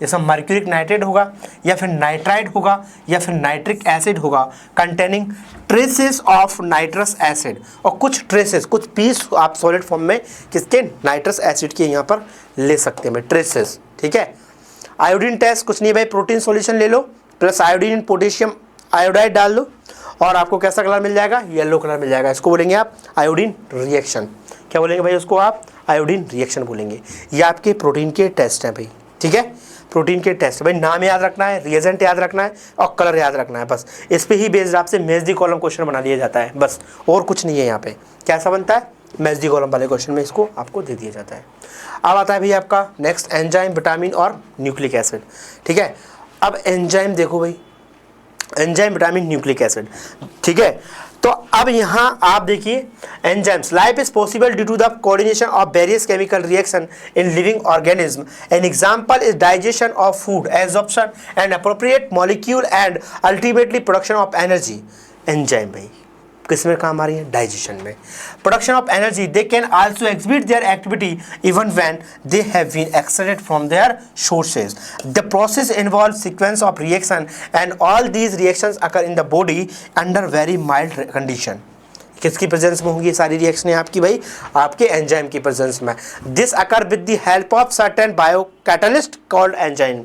जैसा मर्क्यूरिक नाइट्रेट होगा या फिर नाइट्राइड होगा या फिर नाइट्रिक एसिड होगा containing traces of nitrous acid, और कुछ ट्रेसेस, कुछ पीस आप सॉलिड फॉर्म में किसके? नाइट्रस एसिड के यहाँ पर ले सकते हैं ट्रेसेस। ठीक है। आयोडीन टेस्ट कुछ नहीं भाई, प्रोटीन सॉल्यूशन ले लो प्लस आयोडीन पोटेशियम आयोडाइड डाल दो और आपको कैसा कलर मिल जाएगा? येलो कलर मिल जाएगा। इसको बोलेंगे आप आयोडीन रिएक्शन। क्या बोलेंगे भाई उसको? आप आयोडीन रिएक्शन बोलेंगे। ये आपके प्रोटीन के टेस्ट हैं भाई। ठीक है, प्रोटीन के टेस्ट भाई, नाम याद रखना है, रिएजेंट याद रखना है और कलर याद रखना है, बस इस पे ही बेस्ड आपसे मेजदी कॉलम क्वेश्चन बना दिया जाता है, बस और कुछ नहीं है। यहाँ पे कैसा बनता है? मेजदी कॉलम वाले क्वेश्चन में इसको आपको दे दिया जाता है। अब आता है भाई आपका नेक्स्ट एंजाइम, विटामिन और न्यूक्लिक एसिड। ठीक है, अब एंजाइम देखो भाई, एंजाइम, विटामिन, न्यूक्लिक एसिड। ठीक है, तो अब यहाँ आप देखिए enzymes, life is possible due to the coordination of various chemical reaction in living organism. An example is digestion of food, absorption and appropriate molecule and ultimately production of energy. Enzyme भाई किस में काम आ रही है? डाइजेशन में। Production of energy, they can also exhibit their activity even when they have been extracted from their sources. The process involve sequence of reaction and all these reactions occur in the body under very mild condition. किसकी प्रेजेंस में होंगी ये सारी रिएक्शनें आपकी भाई? आपके एंजाइम की प्रेजेंस में। This occur with the help of certain bio catalyst called enzyme.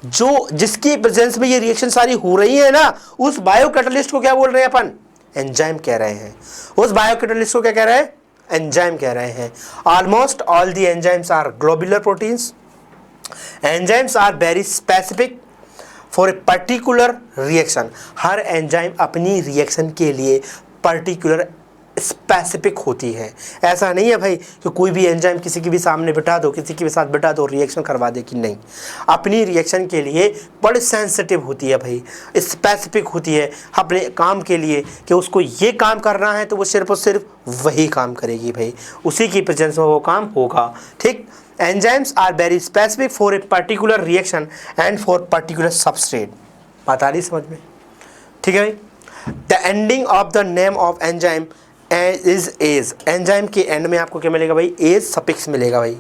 जो जिसकी प्रेजेंस में ये रिएक्शन सारी हो रही है ना, उस बायो कैटलिस्ट को क्या बोल रहे हैं अपन? एंजाइम कह रहे हैं। उस बायोकैटलिस्ट को क्या कह रहे हैं? एंजाइम कह रहे हैं। Almost all the enzymes are globular proteins. Enzymes are very specific for a particular reaction. हर एंजाइम अपनी रिएक्शन के लिए पर्टिकुलर स्पेसिफिक होती है। ऐसा नहीं है भाई कि कोई भी एंजाइम किसी के भी सामने बिठा दो, किसी के भी साथ बिठा दो, रिएक्शन करवा दे, कि नहीं। अपनी रिएक्शन के लिए बड़ी सेंसिटिव होती है भाई, स्पेसिफिक होती है अपने काम के लिए कि उसको ये काम करना है तो वो सिर्फ और सिर्फ वही काम करेगी भाई, उसी की प्रेजेंस में वो काम होगा। ठीक, enzymes are very specific for a particular reaction and for particular substrate. बात आ रही समझ में? ठीक है भाई। The ending of the name of enzyme is ase. Enzyme के एंड में आपको क्या मिलेगा भाई? एज सफिक्स मिलेगा भाई।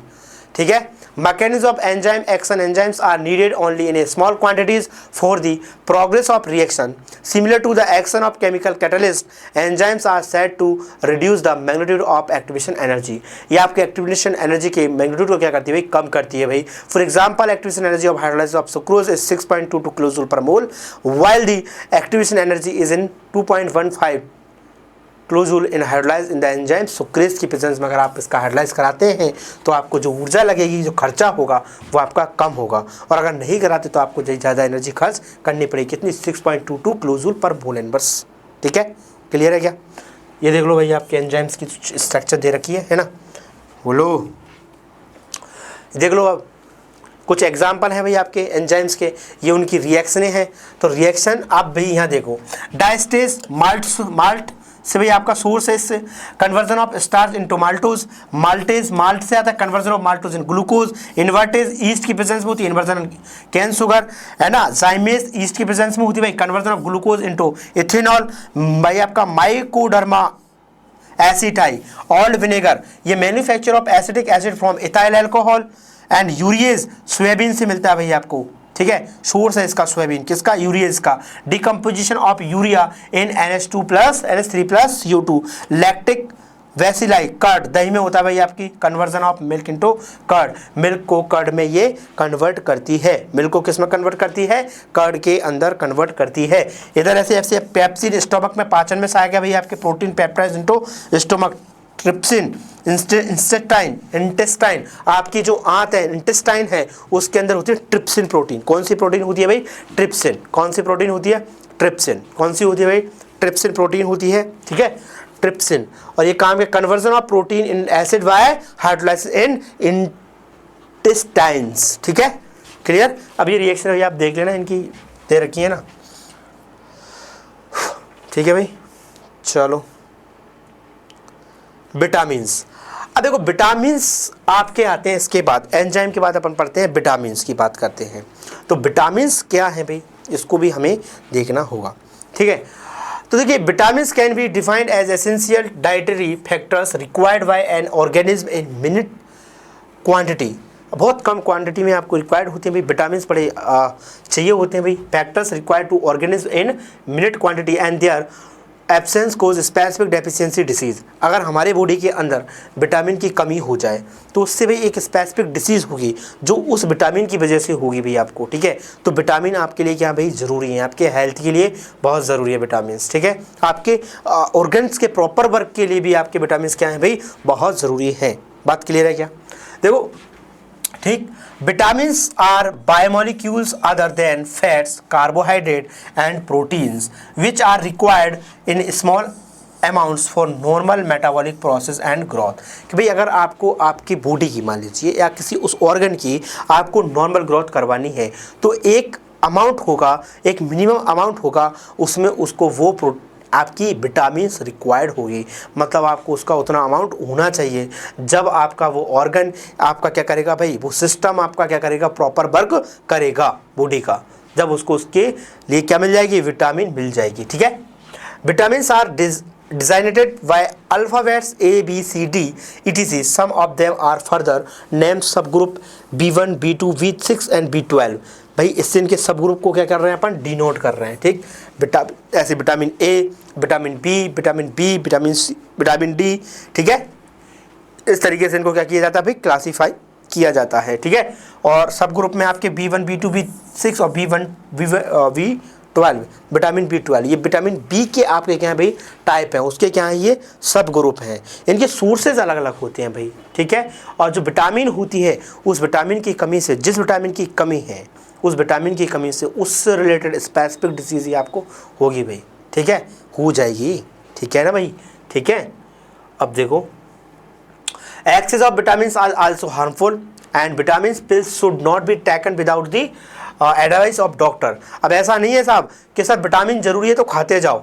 ठीक है। Mechanism of enzyme action, enzymes are needed only in a small quantities for the progress of reaction. Similar to the action of chemical catalyst, enzymes are said to reduce the magnitude of activation energy. ये आपके एक्टिवेशन एनर्जी के मैग्नीट्यूड को क्या करती है भाई? कम करती है भाई। For example, activation energy of hydrolysis of sucrose is 6.22 kilojoule पर मोल, while the activation energy is in 2.15 kilojoule in hydrolyse in the enzyme sucrase की प्रेजेंस में। अगर आप इसका हाइड्रोलाइज कराते हैं तो आपको जो ऊर्जा लगेगी, जो खर्चा होगा वो आपका कम होगा, और अगर नहीं कराते तो आपको ज़्यादा एनर्जी खर्च करनी पड़ेगी। कितनी? 6.22 किलोजूल पर मोल इनवर्स। ठीक है, क्लियर है क्या? ये देख लो भाई आपके एंजाइम्स की स्ट्रक्चर दे रखी है ना, बोलो देख लो। अब कुछ एग्जाम्पल हैं भाई आपके एंजाइम्स के, ये उनकी रिएक्शनें हैं। तो रिएक्शन आप भाई यहाँ देखो, डायस्टेज माल्ट से भाई आपका सोर्स है इससे, conversion of starch into maltose, maltase malt से आता है, conversion of maltose in glucose, invertase east की प्रेजेंस में होती है, इन्वर्जन कैन शुगर है ना, जाइमेज ईस्ट की प्रेजेंस में होती है भाई, conversion of glucose into ethanol. भाई आपका माइकोडर्मा एसिटाई ऑल्ड विनेगर, ये manufacture of acetic acid from ethyl alcohol and urease soybean से मिलता है भाई आपको। ठीक है, सोर्स है इसका सोयाबीन, किसका? यूरिएज का। Decomposition of urea in NH2 plus NH3 plus CO2, lactic वैसी लाइक कर्ड, दही में होता है भाई आपकी conversion of milk into curd, milk को कर्ड में ये कन्वर्ट करती है, मिल्क को किस में कन्वर्ट करती है, कर्ड के अंदर कन्वर्ट करती है। इधर ऐसे ऐसे पेप्सिन स्टोमक में पाचन में से आ गया भाई आपके protein peptide into stomach, trypsin intestine, आपकी जो आंत है इंटेस्टाइन है उसके अंदर होती है ट्रिप्सिन प्रोटीन। कौन सी प्रोटीन होती है भाई, ट्रिप्सिन। कौन सी प्रोटीन होती है, ट्रिप्सिन। कौन सी होती है भाई, ट्रिप्सिन प्रोटीन होती है, ठीक है, ट्रिप्सिन। और ये काम है conversion of protein in acid by hydrolysis in intestines, ठीक है, क्लियर। अब ये रिएक्शन भाई आप देख लेना, इनकी दे रखी है ना, ठीक है भाई। चलो विटामिन्स, अब देखो विटामिन्स आपके आते हैं, इसके बाद एंजाइम के बाद अपन पढ़ते हैं विटामिन्स की बात करते हैं। तो विटामिन्स क्या है भाई, इसको भी हमें देखना होगा, ठीक है। तो देखिए vitamins can be defined as essential dietary factors required by an organism in minute quantity, बहुत कम क्वांटिटी में आपको रिक्वायर्ड होते हैं भाई विटामिन्स, बड़े चाहिए होते हैं भाई। Factors required to organism in minute quantity and their absence cause specific deficiency disease. अगर हमारे बॉडी के अंदर विटामिन की कमी हो जाए तो उससे भाई एक स्पेसिफिक डिसीज़ होगी जो उस विटामिन की वजह से होगी भाई आपको, ठीक है। तो विटामिन आपके लिए क्या भाई ज़रूरी है, आपके हेल्थ के लिए बहुत ज़रूरी है विटामिन, ठीक है। आपके ऑर्गन्स के प्रॉपर वर्क के लिए भी आपके विटामिन क्या है भाई, बहुत ज़रूरी है। बात क्लियर है क्या, देखो ठीक। Vitamins are biomolecules other than fats, carbohydrate and proteins which are required in small amounts for normal metabolic process and growth. कि भाई अगर आपको आपकी बॉडी की मान लीजिए या किसी उस ऑर्गन की आपको नॉर्मल ग्रोथ करवानी है तो एक अमाउंट होगा, एक मिनिमम अमाउंट होगा, उसमें उसको वो आपकी विटामिन्स रिक्वायर्ड होगी, मतलब आपको उसका उतना अमाउंट होना चाहिए जब आपका वो ऑर्गन आपका क्या करेगा भाई, वो सिस्टम आपका क्या करेगा, प्रॉपर वर्क करेगा बॉडी का, जब उसको उसके लिए क्या मिल जाएगी, विटामिन मिल जाएगी, ठीक है। Vitamins are designated by alphabets A, B, C, D, etc. Some of them are further named subgroup B1, B2, B6 and B12। भाई इससे इनके सब ग्रुप को क्या कर रहे हैं अपन, डिनोट कर रहे हैं, ठीक। ऐसे vitamin A, vitamin B, vitamin B, vitamin C, vitamin D, ठीक है। इस तरीके से इनको क्या किया जाता है भाई, क्लासीफाई किया जाता है, ठीक है। और सब ग्रुप में आपके B1, B2, B6 और B12 विटामिन B12, ये विटामिन बी के आपके क्या है भाई टाइप हैं, उसके क्या है ये सब ग्रुप हैं, इनके सोर्सेज अलग अलग होते हैं भाई, ठीक है। और जो विटामिन होती है उस विटामिन की कमी से, जिस विटामिन की कमी है उस विटामिन की कमी से उससे रिलेटेड स्पेसिफिक डिसीज ही आपको होगी भाई, ठीक है, हो जाएगी, ठीक है ना भाई, ठीक है। अब देखो excess of vitamin are also harmful and vitamin pills should not be taken without the advice of doctor. अब ऐसा नहीं है साहब कि सर विटामिन जरूरी है तो खाते जाओ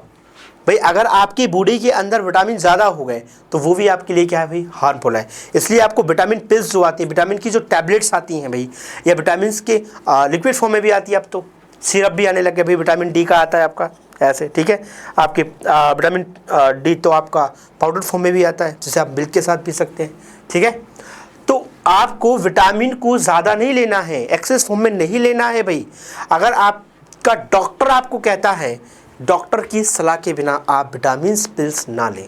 भाई, अगर आपकी बॉडी के अंदर विटामिन ज़्यादा हो गए तो वो भी आपके लिए क्या है भाई, हार्मफुल है। इसलिए आपको विटामिन पिल्स जो आती है, विटामिन की जो टैबलेट्स आती हैं भाई, या विटामिन के लिक्विड फॉर्म में भी आती है, अब तो सिरप भी आने लग गया भाई, विटामिन डी का आता है आपका ऐसे, ठीक है। आपके विटामिन डी तो आपका पाउडर फॉर्म में भी आता है, जिसे आप मिल्क के साथ पी सकते हैं, ठीक है। तो आपको विटामिन को ज़्यादा नहीं लेना है, एक्सेस फॉर्म में नहीं लेना है भाई। अगर आपका डॉक्टर आपको कहता है, डॉक्टर की सलाह के बिना आप विटामिन पिल्स ना लें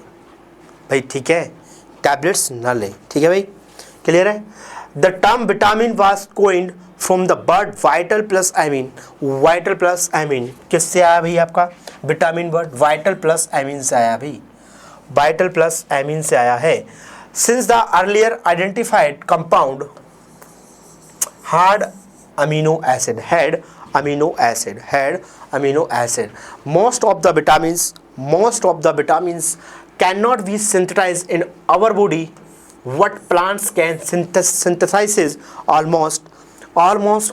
भाई, ठीक है, टैबलेट्स ना लें, ठीक है भाई, क्लियर है। The term vitamin was coined from the word vital plus amine. Vital plus amine किससे आया भाई, आपका vitamin word vital plus amine से आया भाई, वाइटल प्लस एमीन से आया है। Since the earlier identified compound had amino acid, most of the vitamins cannot be synthesized in our body. What plants can synthesize almost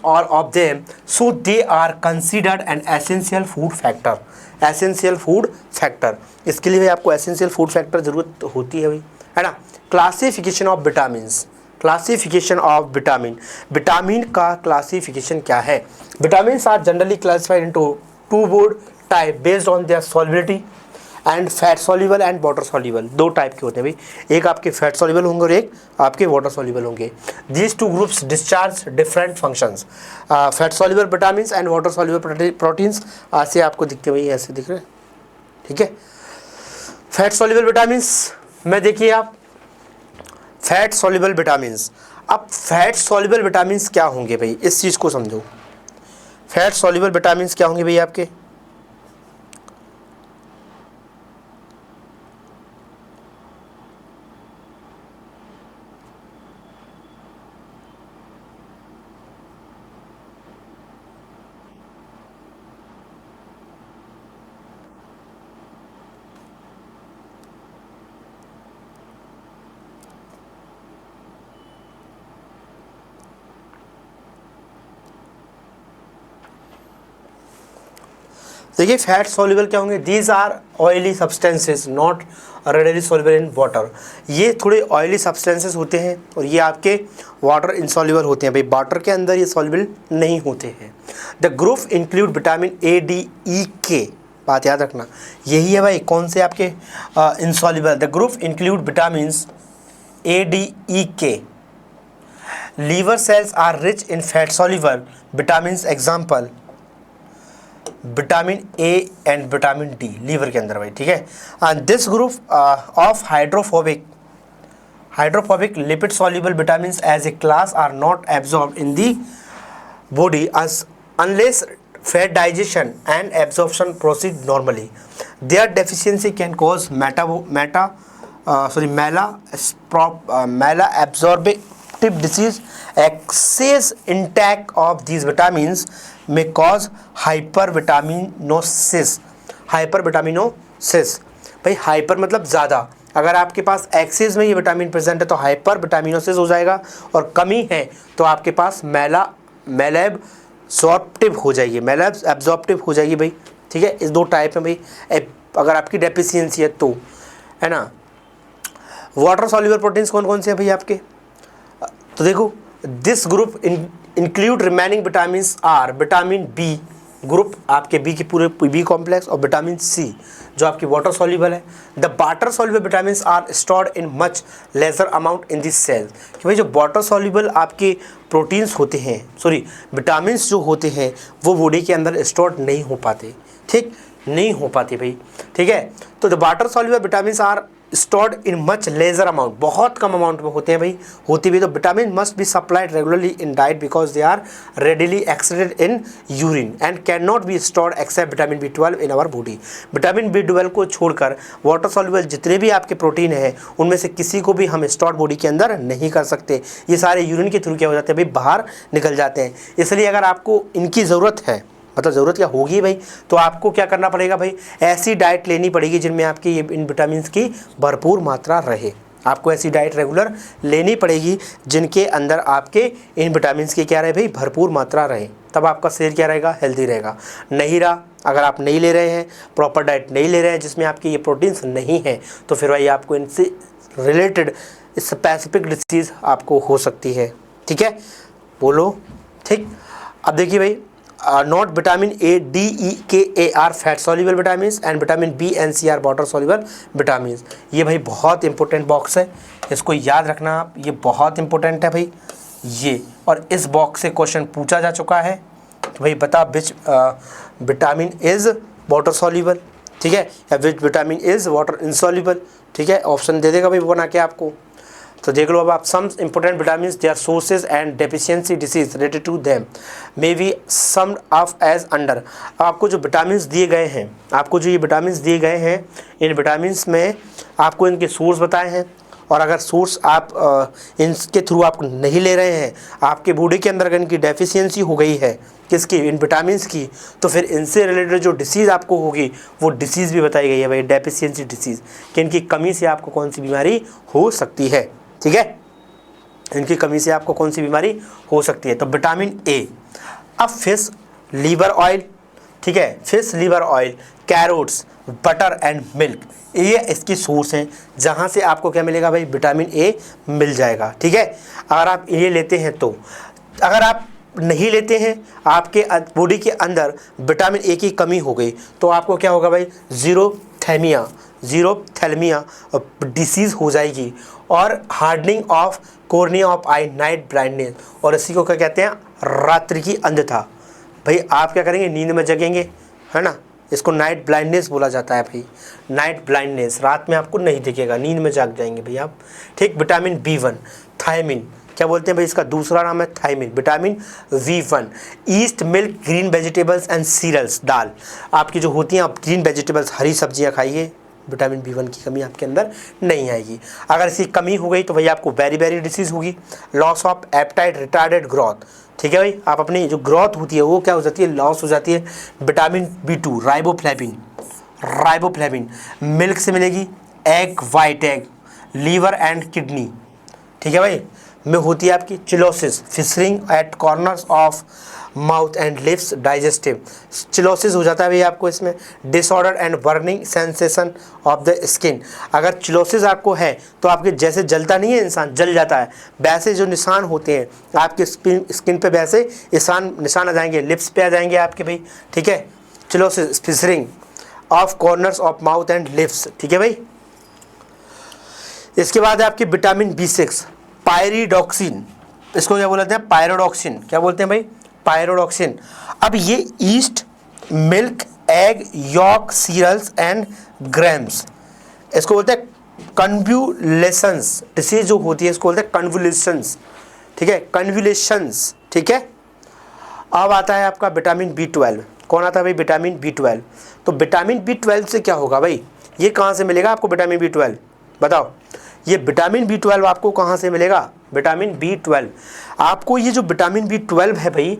all of them, so they are considered an essential food factor. Essential food factor, इसके लिए आपको essential food factor जरूरत होती है भाई, है ना। Classification of vitamins, classification of vitamin का क्लासिफिकेशन क्या है। Vitamins are generally classified into two broad type based on their solubility and fat soluble and water soluble. दो टाइप के होते हैं भाई, एक आपके फैट सॉल्युबल होंगे और एक आपके वाटर सॉल्युबल होंगे। These two groups discharge different functions. Fat soluble vitamins and water soluble proteins ऐसे आपको दिखते भाई, ऐसे दिख रहे हैं, ठीक है। फैट सॉल्युबल विटामिन्स मैं देखिए आप फैट सॉल्युबल विटामिन्स, अब फैट सॉल्युबल विटामिन्स क्या होंगे भाई, इस चीज़ को समझो। फैट सॉल्युबल विटामिन्स क्या होंगे भाई आपके, देखिए फैट सॉल्युबल क्या होंगे, these are oily substances not readily soluble in water. ये थोड़े ऑयली सब्सटेंसेस होते हैं और ये आपके वाटर इनसॉल्युबल होते हैं भाई, वाटर के अंदर ये सॉल्युबल नहीं होते हैं। The group include vitamin A, D, E, K, बात याद रखना यही है भाई, कौन से आपके insoluble. The group include vitamin A, D, E, K. Liver cells are rich in fat soluble vitamin, example vitamin A and vitamin D liver के अंदर भाई, ठीक है। And this group of hydrophobic lipid soluble vitamin as a class are not absorb in the body unless fat digestion and absorption proceed normally. Their deficiency can cause malabsorptive disease. Excess intake of these vitamins में कॉज हाइपरविटामिनोसिस। भाई हाइपर मतलब ज़्यादा, अगर आपके पास एक्सेस में ये विटामिन प्रेजेंट है तो हाइपरविटामिनोसिस हो जाएगा, और कमी है तो आपके पास मैलाब्सॉर्प्टिव हो जाएगी, मैलाब्सॉर्प्टिव हो जाएगी भाई, ठीक है। इस दो टाइप में भाई अगर आपकी डेफिशिएंसी है तो, है ना। वाटर सॉल्युबल प्रोटीन्स कौन कौन से हैं भाई आपके, तो देखो this group include remaining vitamin are vitamin B group, आपके बी के पूरे बी कॉम्प्लेक्स, और विटामिन सी जो आपकी वाटर सॉल्युबल है। The water soluble vitamin are stored in much lesser amount in this cell, कि भाई जो वाटर सॉल्युबल आपके प्रोटीन्स होते हैं, सॉरी विटामिन जो होते हैं वो बॉडी के अंदर स्टोर्ड नहीं हो पाते, ठीक नहीं हो पाते भाई, ठीक है। तो the water soluble vitamin are stored in much lesser amount, बहुत कम अमाउंट में होते हैं भाई, होती भी। तो vitamin must be supplied regularly in diet because they are readily excreted in urine and can not be stored except vitamin B12 in our body. Vitamin B12 को छोड़कर वाटर सॉल्युबल जितने भी आपके प्रोटीन हैं उनमें से किसी को भी हम स्टोर बॉडी के अंदर नहीं कर सकते, ये सारे यूरिन के थ्रू क्या हो जाते हैं भाई, बाहर निकल जाते हैं। इसलिए अगर आपको इनकी ज़रूरत है, मतलब ज़रूरत क्या होगी भाई, तो आपको क्या करना पड़ेगा भाई, ऐसी डाइट लेनी पड़ेगी जिनमें आपकी ये इन विटामिन की भरपूर मात्रा रहे। आपको ऐसी डाइट रेगुलर लेनी पड़ेगी जिनके अंदर आपके इन विटामिन की क्या रहे भाई, भरपूर मात्रा रहे, तब आपका शरीर क्या रहेगा, हेल्दी रहेगा। नहीं रहा, अगर आप नहीं ले रहे हैं, प्रॉपर डाइट नहीं ले रहे हैं जिसमें आपके ये प्रोटीन्स नहीं हैं, तो फिर भाई आपको इनसे रिलेटेड स्पेसिफिक डिसीज़ आपको हो सकती है, ठीक है, बोलो ठीक। अब देखिए भाई, note vitamin A, D, E, K, a are fat soluble vitamin and vitamin B and C are water soluble vitamin. ये भाई बहुत इंपॉर्टेंट बॉक्स है, इसको याद रखना आप, ये बहुत इंपॉर्टेंट है भाई ये। और इस बॉक्स से क्वेश्चन पूछा जा चुका है कि भाई बता which vitamin is water soluble, ठीक है, या which vitamin is water insoluble, ठीक है, ऑप्शन दे देगा भाई बना के आपको। तो देख लो अब आप, some important vitamin they are sources and deficiency disease related to them may be summed up as under. आपको जो विटामिन दिए गए हैं, आपको जो ये विटामिन दिए गए हैं, इन विटामिन में आपको इनके सोर्स बताए हैं, और अगर सोर्स आप इनके थ्रू आप नहीं ले रहे हैं, आपके बॉडी के अंदर अगर इनकी डेफिशिएंसी हो गई है किसकी, इन विटामिन की, तो फिर इनसे रिलेटेड जो डिसीज़ आपको होगी वो डिसीज़ भी बताई गई है भाई, डेफिशिएंसी डिसीज़, कि इनकी कमी से आपको कौन सी बीमारी हो सकती है, ठीक है, इनकी कमी से आपको कौन सी बीमारी हो सकती है। तो विटामिन ए। अब फिश लीवर ऑयल, ठीक है, fish liver oil, carrots, butter and milk, ये इसकी सोर्स हैं जहाँ से आपको क्या मिलेगा भाई, विटामिन ए मिल जाएगा, ठीक है। अगर आप ये लेते हैं तो, अगर आप नहीं लेते हैं, आपके बॉडी के अंदर विटामिन ए की कमी हो गई तो आपको क्या होगा भाई, जीरोथैल्मिया डिसीज़ हो जाएगी, और hardening of cornea of I, night blindness, और इसी को क्या कहते हैं, रात्रि की अंधता। भाई आप क्या करेंगे, नींद में जगेंगे, है ना, इसको नाइट ब्लाइंडनेस बोला जाता है भाई, नाइट ब्लाइंडनेस, रात में आपको नहीं दिखेगा, नींद में जाग जाएंगे भाई आप, ठीक। विटामिन B1, थायमिन, क्या बोलते हैं भाई, इसका दूसरा नाम है thiamine, vitamin V1। Yeast milk, green vegetables and cereals, दाल आपकी जो होती हैं, आप ग्रीन वेजिटेबल्स, हरी सब्जियां खाइए, विटामिन B1 की कमी आपके अंदर नहीं आएगी। अगर इसकी कमी हो गई तो भाई आपको वेरी वेरी डिसीज़ होगी, loss of appetite, retarded growth, ठीक है भाई, आप अपनी जो ग्रोथ होती है वो क्या हो जाती है, लॉस हो जाती है। Vitamin B2, riboflavin, riboflavin milk से मिलेगी, egg, white egg, liver and kidney, ठीक है भाई, में होती है आपकी cheilosis, fissuring at corners of mouth and lips, digestive, cheilosis हो जाता है भाई आपको इसमें, disorder and burning sensation of the skin. अगर चिलोसिस आपको है तो आपके जैसे जलता नहीं है इंसान, जल जाता है, वैसे जो निशान होते हैं आपके स्किन पे वैसे निशान आ जाएंगे, लिप्स पे आ जाएंगे आपके भाई, ठीक है। Cheilosis, fissuring of corners of mouth and lips, ठीक है भाई। इसके बाद है आपकी विटामिन B6, पायरिडॉक्सिन, इसको क्या बोलते हैं, पायरोडॉक्सिन, क्या बोलते हैं भाई, पायरोडॉक्सिन। अब ये yeast milk, egg, yolk, cereals and grams, इसको बोलते हैं कन्व्यूलेशंस, डिसीज जो होती है इसको बोलते हैं कन्व्यूलेशंस, ठीक है, कन्व्यूलेशंस, ठीक है। अब आता है आपका विटामिन B12, कौन आता है भाई, विटामिन B12। तो विटामिन B12 से क्या होगा भाई, ये कहाँ से मिलेगा आपको विटामिन B12, बताओ, ये विटामिन B12 आपको कहाँ से मिलेगा, विटामिन B12 आपको, ये जो विटामिन B12 है भाई,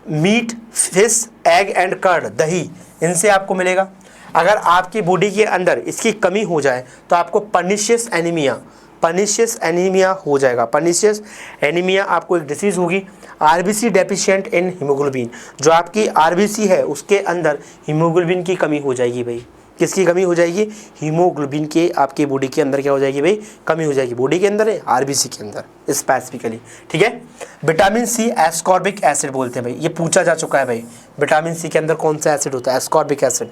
meat, fish, egg and curd, दही, इनसे आपको मिलेगा। अगर आपकी बॉडी के अंदर इसकी कमी हो जाए तो आपको पर्निशियस एनीमिया हो जाएगा। पर्निशियस एनीमिया आपको एक डिसीज़ होगी। RBC डेफिशिएंट इन हीमोग्लोबिन, जो आपकी RBC है उसके अंदर हीमोग्लोबिन की कमी हो जाएगी भाई, किसकी कमी हो जाएगी, हीमोग्लोबिन के आपकी बॉडी के अंदर क्या हो जाएगी भाई, कमी हो जाएगी, बॉडी के अंदर है, RBC के अंदर स्पेसिफिकली, ठीक है। विटामिन C, एस्कॉर्बिक एसिड बोलते हैं भाई, ये पूछा जा चुका है भाई, विटामिन C के अंदर कौन सा एसिड होता है, एस्कॉर्बिक एसिड।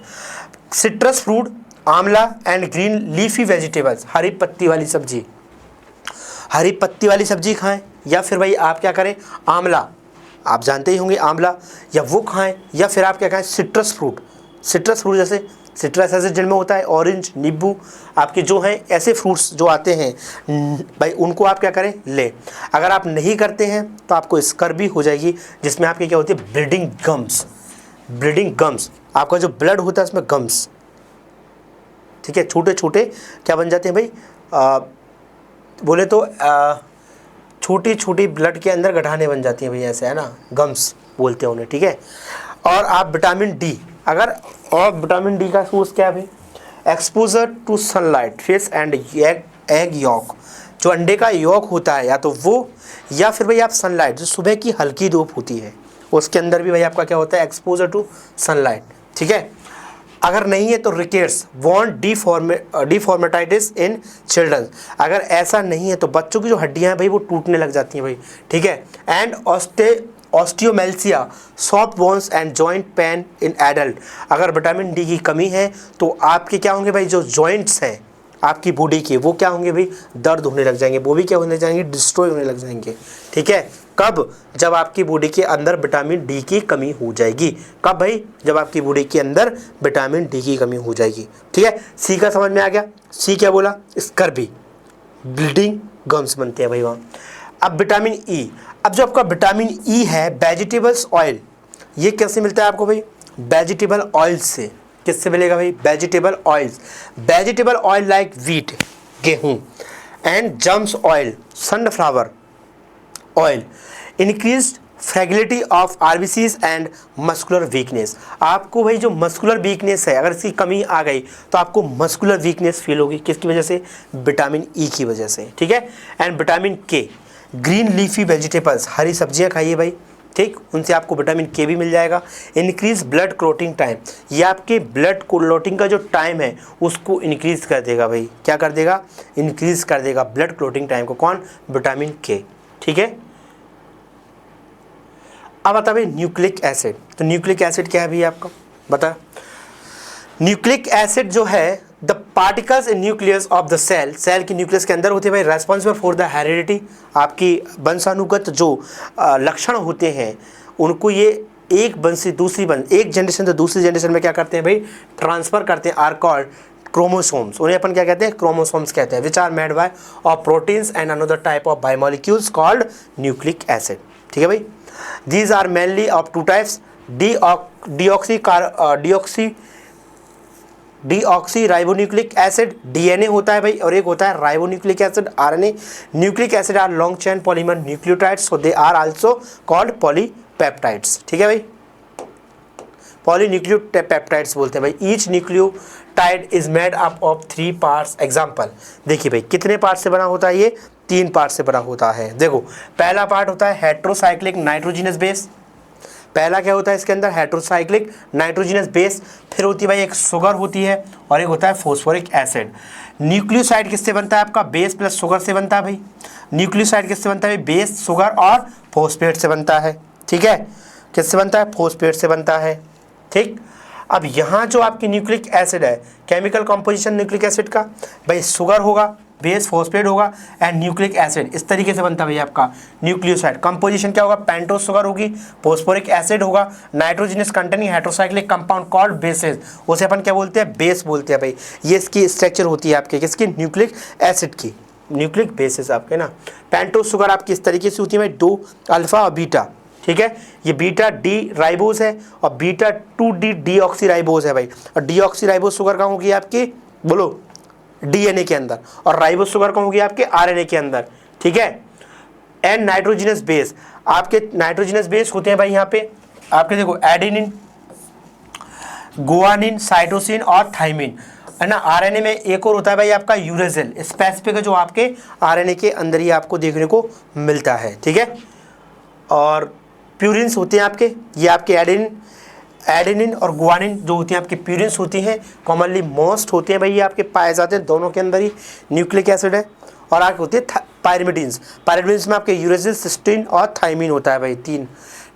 सिट्रस फ्रूट, आंवला एंड ग्रीन लीफी वेजिटेबल्स, हरी पत्ती वाली सब्जी, हरी पत्ती वाली सब्जी खाएं, या फिर भाई आप क्या करें, आंवला, आप जानते ही होंगे आंवला, या वो खाएं, या फिर आप क्या खाएं, सिट्रस फ्रूट, जैसे सिट्रस एसिड जिनमें होता है, ऑरेंज, नींबू, आपके जो हैं ऐसे फ्रूट्स जो आते हैं भाई, उनको आप क्या करें, ले। अगर आप नहीं करते हैं तो आपको स्कर्वी हो जाएगी, जिसमें आपकी क्या होती है, ब्लीडिंग गम्स, आपका जो ब्लड होता है उसमें गम्स, ठीक है, छोटे छोटे क्या बन जाते हैं भाई, बोले तो छोटी छोटी ब्लड के अंदर गठाने बन जाती हैं भाई, ऐसे है ना, गम्स बोलते हैं उन्हें, ठीक है। और आप विटामिन डी, अगर, और विटामिन डी का सोर्स क्या है भाई, exposure to sunlight, fish and egg yolk, जो अंडे का यॉक होता है या तो वो, या फिर भाई आप सनलाइट, जो सुबह की हल्की धूप होती है उसके अंदर भी भाई आपका क्या होता है, एक्सपोजर टू सनलाइट, ठीक है। अगर नहीं है तो रिकेट्स, वॉन्ट, डिफॉर्मेटाइटिस इन चिल्ड्रन, अगर ऐसा नहीं है तो बच्चों की जो हड्डियां हैं भाई वो टूटने लग जाती हैं भाई, ठीक है। And osteomalacia, soft bones and joint pain in adult, अगर विटामिन डी की कमी है तो आपके क्या होंगे भाई, जो जॉइंट्स हैं आपकी बॉडी के वो क्या होंगे भाई, दर्द होने लग जाएंगे, वो भी क्या होने लग जाएंगे, डिस्ट्रॉय होने लग जाएंगे, ठीक है। कब, जब आपकी बॉडी के अंदर विटामिन डी की कमी हो जाएगी, कब भाई, जब आपकी बॉडी के अंदर विटामिन डी की कमी हो जाएगी, ठीक है। सी का समझ में आ गया, सी क्या बोला, स्कर्वी, ब्लीडिंग गम्स बनते हैं भाई वहाँ। अब विटामिन ई, अब जो आपका विटामिन ई है, वेजिटेबल्स ऑयल, ये कैसे मिलता है आपको भाई, वेजिटेबल ऑयल से, किससे मिलेगा भाई, vegetable oils, vegetable oil like wheat, गेहूं, एंड जम्स oil, sunflower oil, increased fragility of RBCs and muscular weakness, आपको भाई जो मस्कुलर वीकनेस है अगर इसकी कमी आ गई तो आपको मस्कुलर वीकनेस फील होगी, किसकी वजह से, विटामिन ई की वजह से, ठीक है। एंड विटामिन के, ग्रीन लीफी वेजिटेबल्स, हरी सब्जियां खाइए भाई, ठीक, उनसे आपको विटामिन के भी मिल जाएगा। इंक्रीज ब्लड क्लोटिंग टाइम, ये आपके ब्लड क्लोटिंग का जो टाइम है उसको इंक्रीज कर देगा भाई, क्या कर देगा, इंक्रीज कर देगा ब्लड क्लोटिंग टाइम को, कौन, विटामिन के, ठीक है। अब बता भाई न्यूक्लिक एसिड, तो न्यूक्लिक एसिड क्या है भाई आपका, बता। न्यूक्लिक एसिड जो है, the particles in nucleus of the cell, cell की न्यूक्लियस के अंदर होते हैं भाई, रेस्पॉन्सिबल फॉर द हेरिडिटी, आपकी वंशानुगत जो लक्षण होते हैं उनको ये एक जनरेशन से दूसरी जनरेशन में क्या करते हैं भाई, ट्रांसफर करते हैं, आर कॉल्ड क्रोमोसोम्स। उन्हें अपन क्या कहते हैं, क्रोमोसोम्स कहते हैं, which are made by of proteins and another type of biomolecules called nucleic acid. ठीक है भाई, these are mainly of two types, deoxyribonucleic acid, DNA होता है भाई, और एक होता है ribonucleic acid, RNA. Nucleic acid are long chain polymer nucleotides, so they are also called polypeptides. ठीक है भाई, पॉलीन्यूक्लियोपेप्टाइड्स बोलते हैं भाई। Each nucleotide is made up of 3 parts. Example देखिए भाई, कितने पार्ट से बना होता है ये, 3 पार्ट से बना होता है। देखो, पहला पार्ट होता है हेट्रोसाइक्लिक नाइट्रोजिनस बेस। पहला क्या होता है इसके अंदर, हेट्रोसाइक्लिक नाइट्रोजिनस बेस। फिर होती है भाई एक शुगर होती है, और एक होता है फॉस्फोरिक एसिड। न्यूक्लियोसाइड किससे बनता है आपका, बेस प्लस शुगर से बनता है भाई। न्यूक्लियोसाइड किससे बनता है, बेस, शुगर और फॉस्फेट से बनता है। ठीक है, किससे बनता है, फॉस्फेट से बनता है। ठीक, अब यहाँ जो आपकी न्यूक्लिक एसिड है, केमिकल कंपोजिशन न्यूक्लिक एसिड का भाई, शुगर होगा, बेस फॉस्फेट होगा एंड न्यूक्लिक एसिड, इस तरीके से बनता है भाई आपका न्यूक्लियोसाइड। कंपोजिशन क्या होगा, पेंटोस शुगर होगी, फॉस्फोरिक एसिड होगा, nitrogenous containing heterocyclic compound called bases, उसे अपन क्या बोलते हैं, बेस बोलते हैं भाई। ये इसकी स्ट्रक्चर होती है आपके किसकी, न्यूक्लिक एसिड की, न्यूक्लिक बेसिस आपके ना। पेंटोस शुगर आपकी इस तरीके से होती है भाई, 2 अल्फा और बीटा। ठीक है, ये बीटा डी राइबोज है और बीटा 2D डीऑक्सी राइबोज है भाई। और डीऑक्सी राइबोज शुगर कहाँ होगी आपकी, बोलो, डीएनए के अंदर, और राइबोज शुगर कहाँ होगी आपके, आरएनए के अंदर। ठीक है, एंड नाइट्रोजिनस बेस, आपके नाइट्रोजिनस बेस होते हैं भाई यहाँ पे आपके, देखो, एडेनिन, गुआनिन, साइटोसिन और थाइमिन, है ना। आरएनए में एक और होता है भाई आपका यूरेसिल, स्पेसिफिक, जो आपके आरएनए के अंदर ही आपको देखने को मिलता है। ठीक है, और प्यूरिन्स होते हैं आपके, ये आपके एडेनिन और गुआनिन जो होती हैं आपकी प्यूरिन्स होती हैं, कॉमनली मोस्ट होते हैं भाई, ये आपके पाए जाते हैं, दोनों के अंदर ही न्यूक्लिक एसिड है। और आगे होती है पायरिमिडीन्स, पायरिमिडीन्स में आपके यूरेसिल, सिस्टीन और थाइमिन होता है भाई, 3।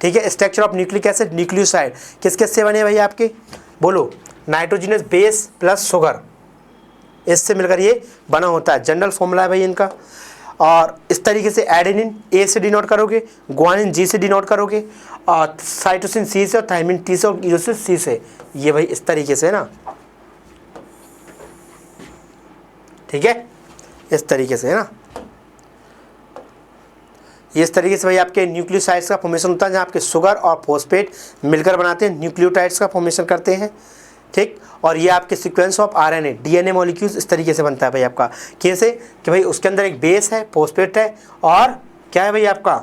ठीक है, structure of nucleic acid, nucleoside किस किस से बने भाई आपके, बोलो, नाइट्रोजनस बेस प्लस शुगर, इससे मिलकर ये बना होता है। जनरल फॉर्मूला है भाई इनका। और इस तरीके से एडेनिन ए से डिनोट करोगे, गुआनिन जी से डिनोट करोगे, और साइटोसिन सी से, और थाइमिन टी से, और यूरेसिल सी से। ये भाई इस तरीके से है ना, ठीक है, इस तरीके से है ना। ये इस तरीके से भाई आपके न्यूक्लियोसाइड्स का फॉर्मेशन होता है, जहाँ आपके शुगर और फॉस्फेट मिलकर बनाते हैं, न्यूक्लियोटाइड्स का फॉर्मेशन करते हैं। ठीक, और ये आपके sequence of RNA, DNA molecules इस तरीके से बनता है भाई आपका। कैसे कि भाई उसके अंदर एक बेस है, फॉस्फेट है, और क्या है भाई आपका,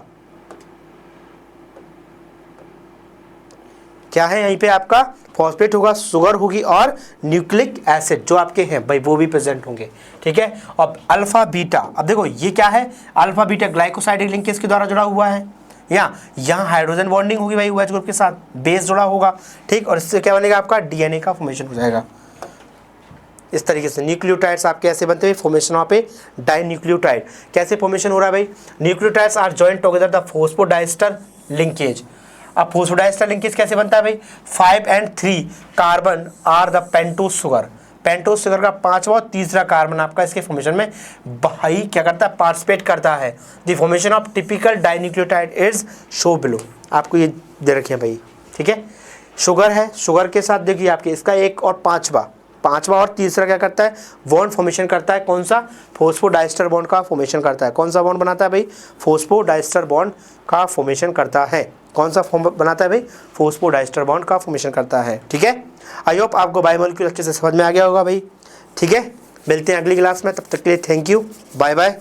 क्या है यहीं पे आपका, फॉस्फेट होगा, शुगर होगी, और न्यूक्लिक एसिड जो आपके हैं भाई वो भी प्रेजेंट होंगे। ठीक है, अब अल्फा बीटा, अब देखो ये क्या है, अल्फा बीटा ग्लाइकोसाइडिक लिंकेज के द्वारा जुड़ा हुआ है। यहाँ हाइड्रोजन बॉन्डिंग होगी भाई OH ग्रुप के साथ, बेस जुड़ा होगा। ठीक, और इससे क्या बनेगा आपका, डीएनए का फॉर्मेशन हो जाएगा। इस तरीके से न्यूक्लियोटाइड्स आपके ऐसे बनते हैं, फॉर्मेशन वहाँ पे डाई न्यूक्लियोटाइड। कैसे फॉर्मेशन हो रहा है भाई, nucleotides are joint together the phosphodiester linkage. अब फॉस्फोडाइस्टर लिंकेज कैसे बनता है भाई, 5 and 3 carbon are the pentose sugar, pentose sugar का 5वां और तीसरा कार्बन आपका इसके फॉर्मेशन में भाई क्या करता है, पार्टिसिपेट करता है। The formation of typical dinucleotide is show below, आपको ये दे रखे हैं भाई। ठीक है, शुगर है, शुगर के साथ देखिए आपके इसका 1 और 5वां और तीसरा क्या करता है, बॉन्ड फॉर्मेशन करता है। कौन सा, फॉस्फोडाइस्टर बॉन्ड का फॉर्मेशन करता है। कौन सा बॉन्ड बनाता है भाई, फॉस्फोडाइस्टर बॉन्ड का फॉर्मेशन करता है। कौन सा फॉर्म बनाता है भाई, फॉस्फोडाइस्टर बॉन्ड का फॉर्मेशन करता है। ठीक है, आई होप आपको बायोमोलिक्यूल अच्छे से समझ में आ गया होगा भाई। ठीक है, मिलते हैं अगली क्लास में, तब तक के लिए थैंक यू, बाय बाय।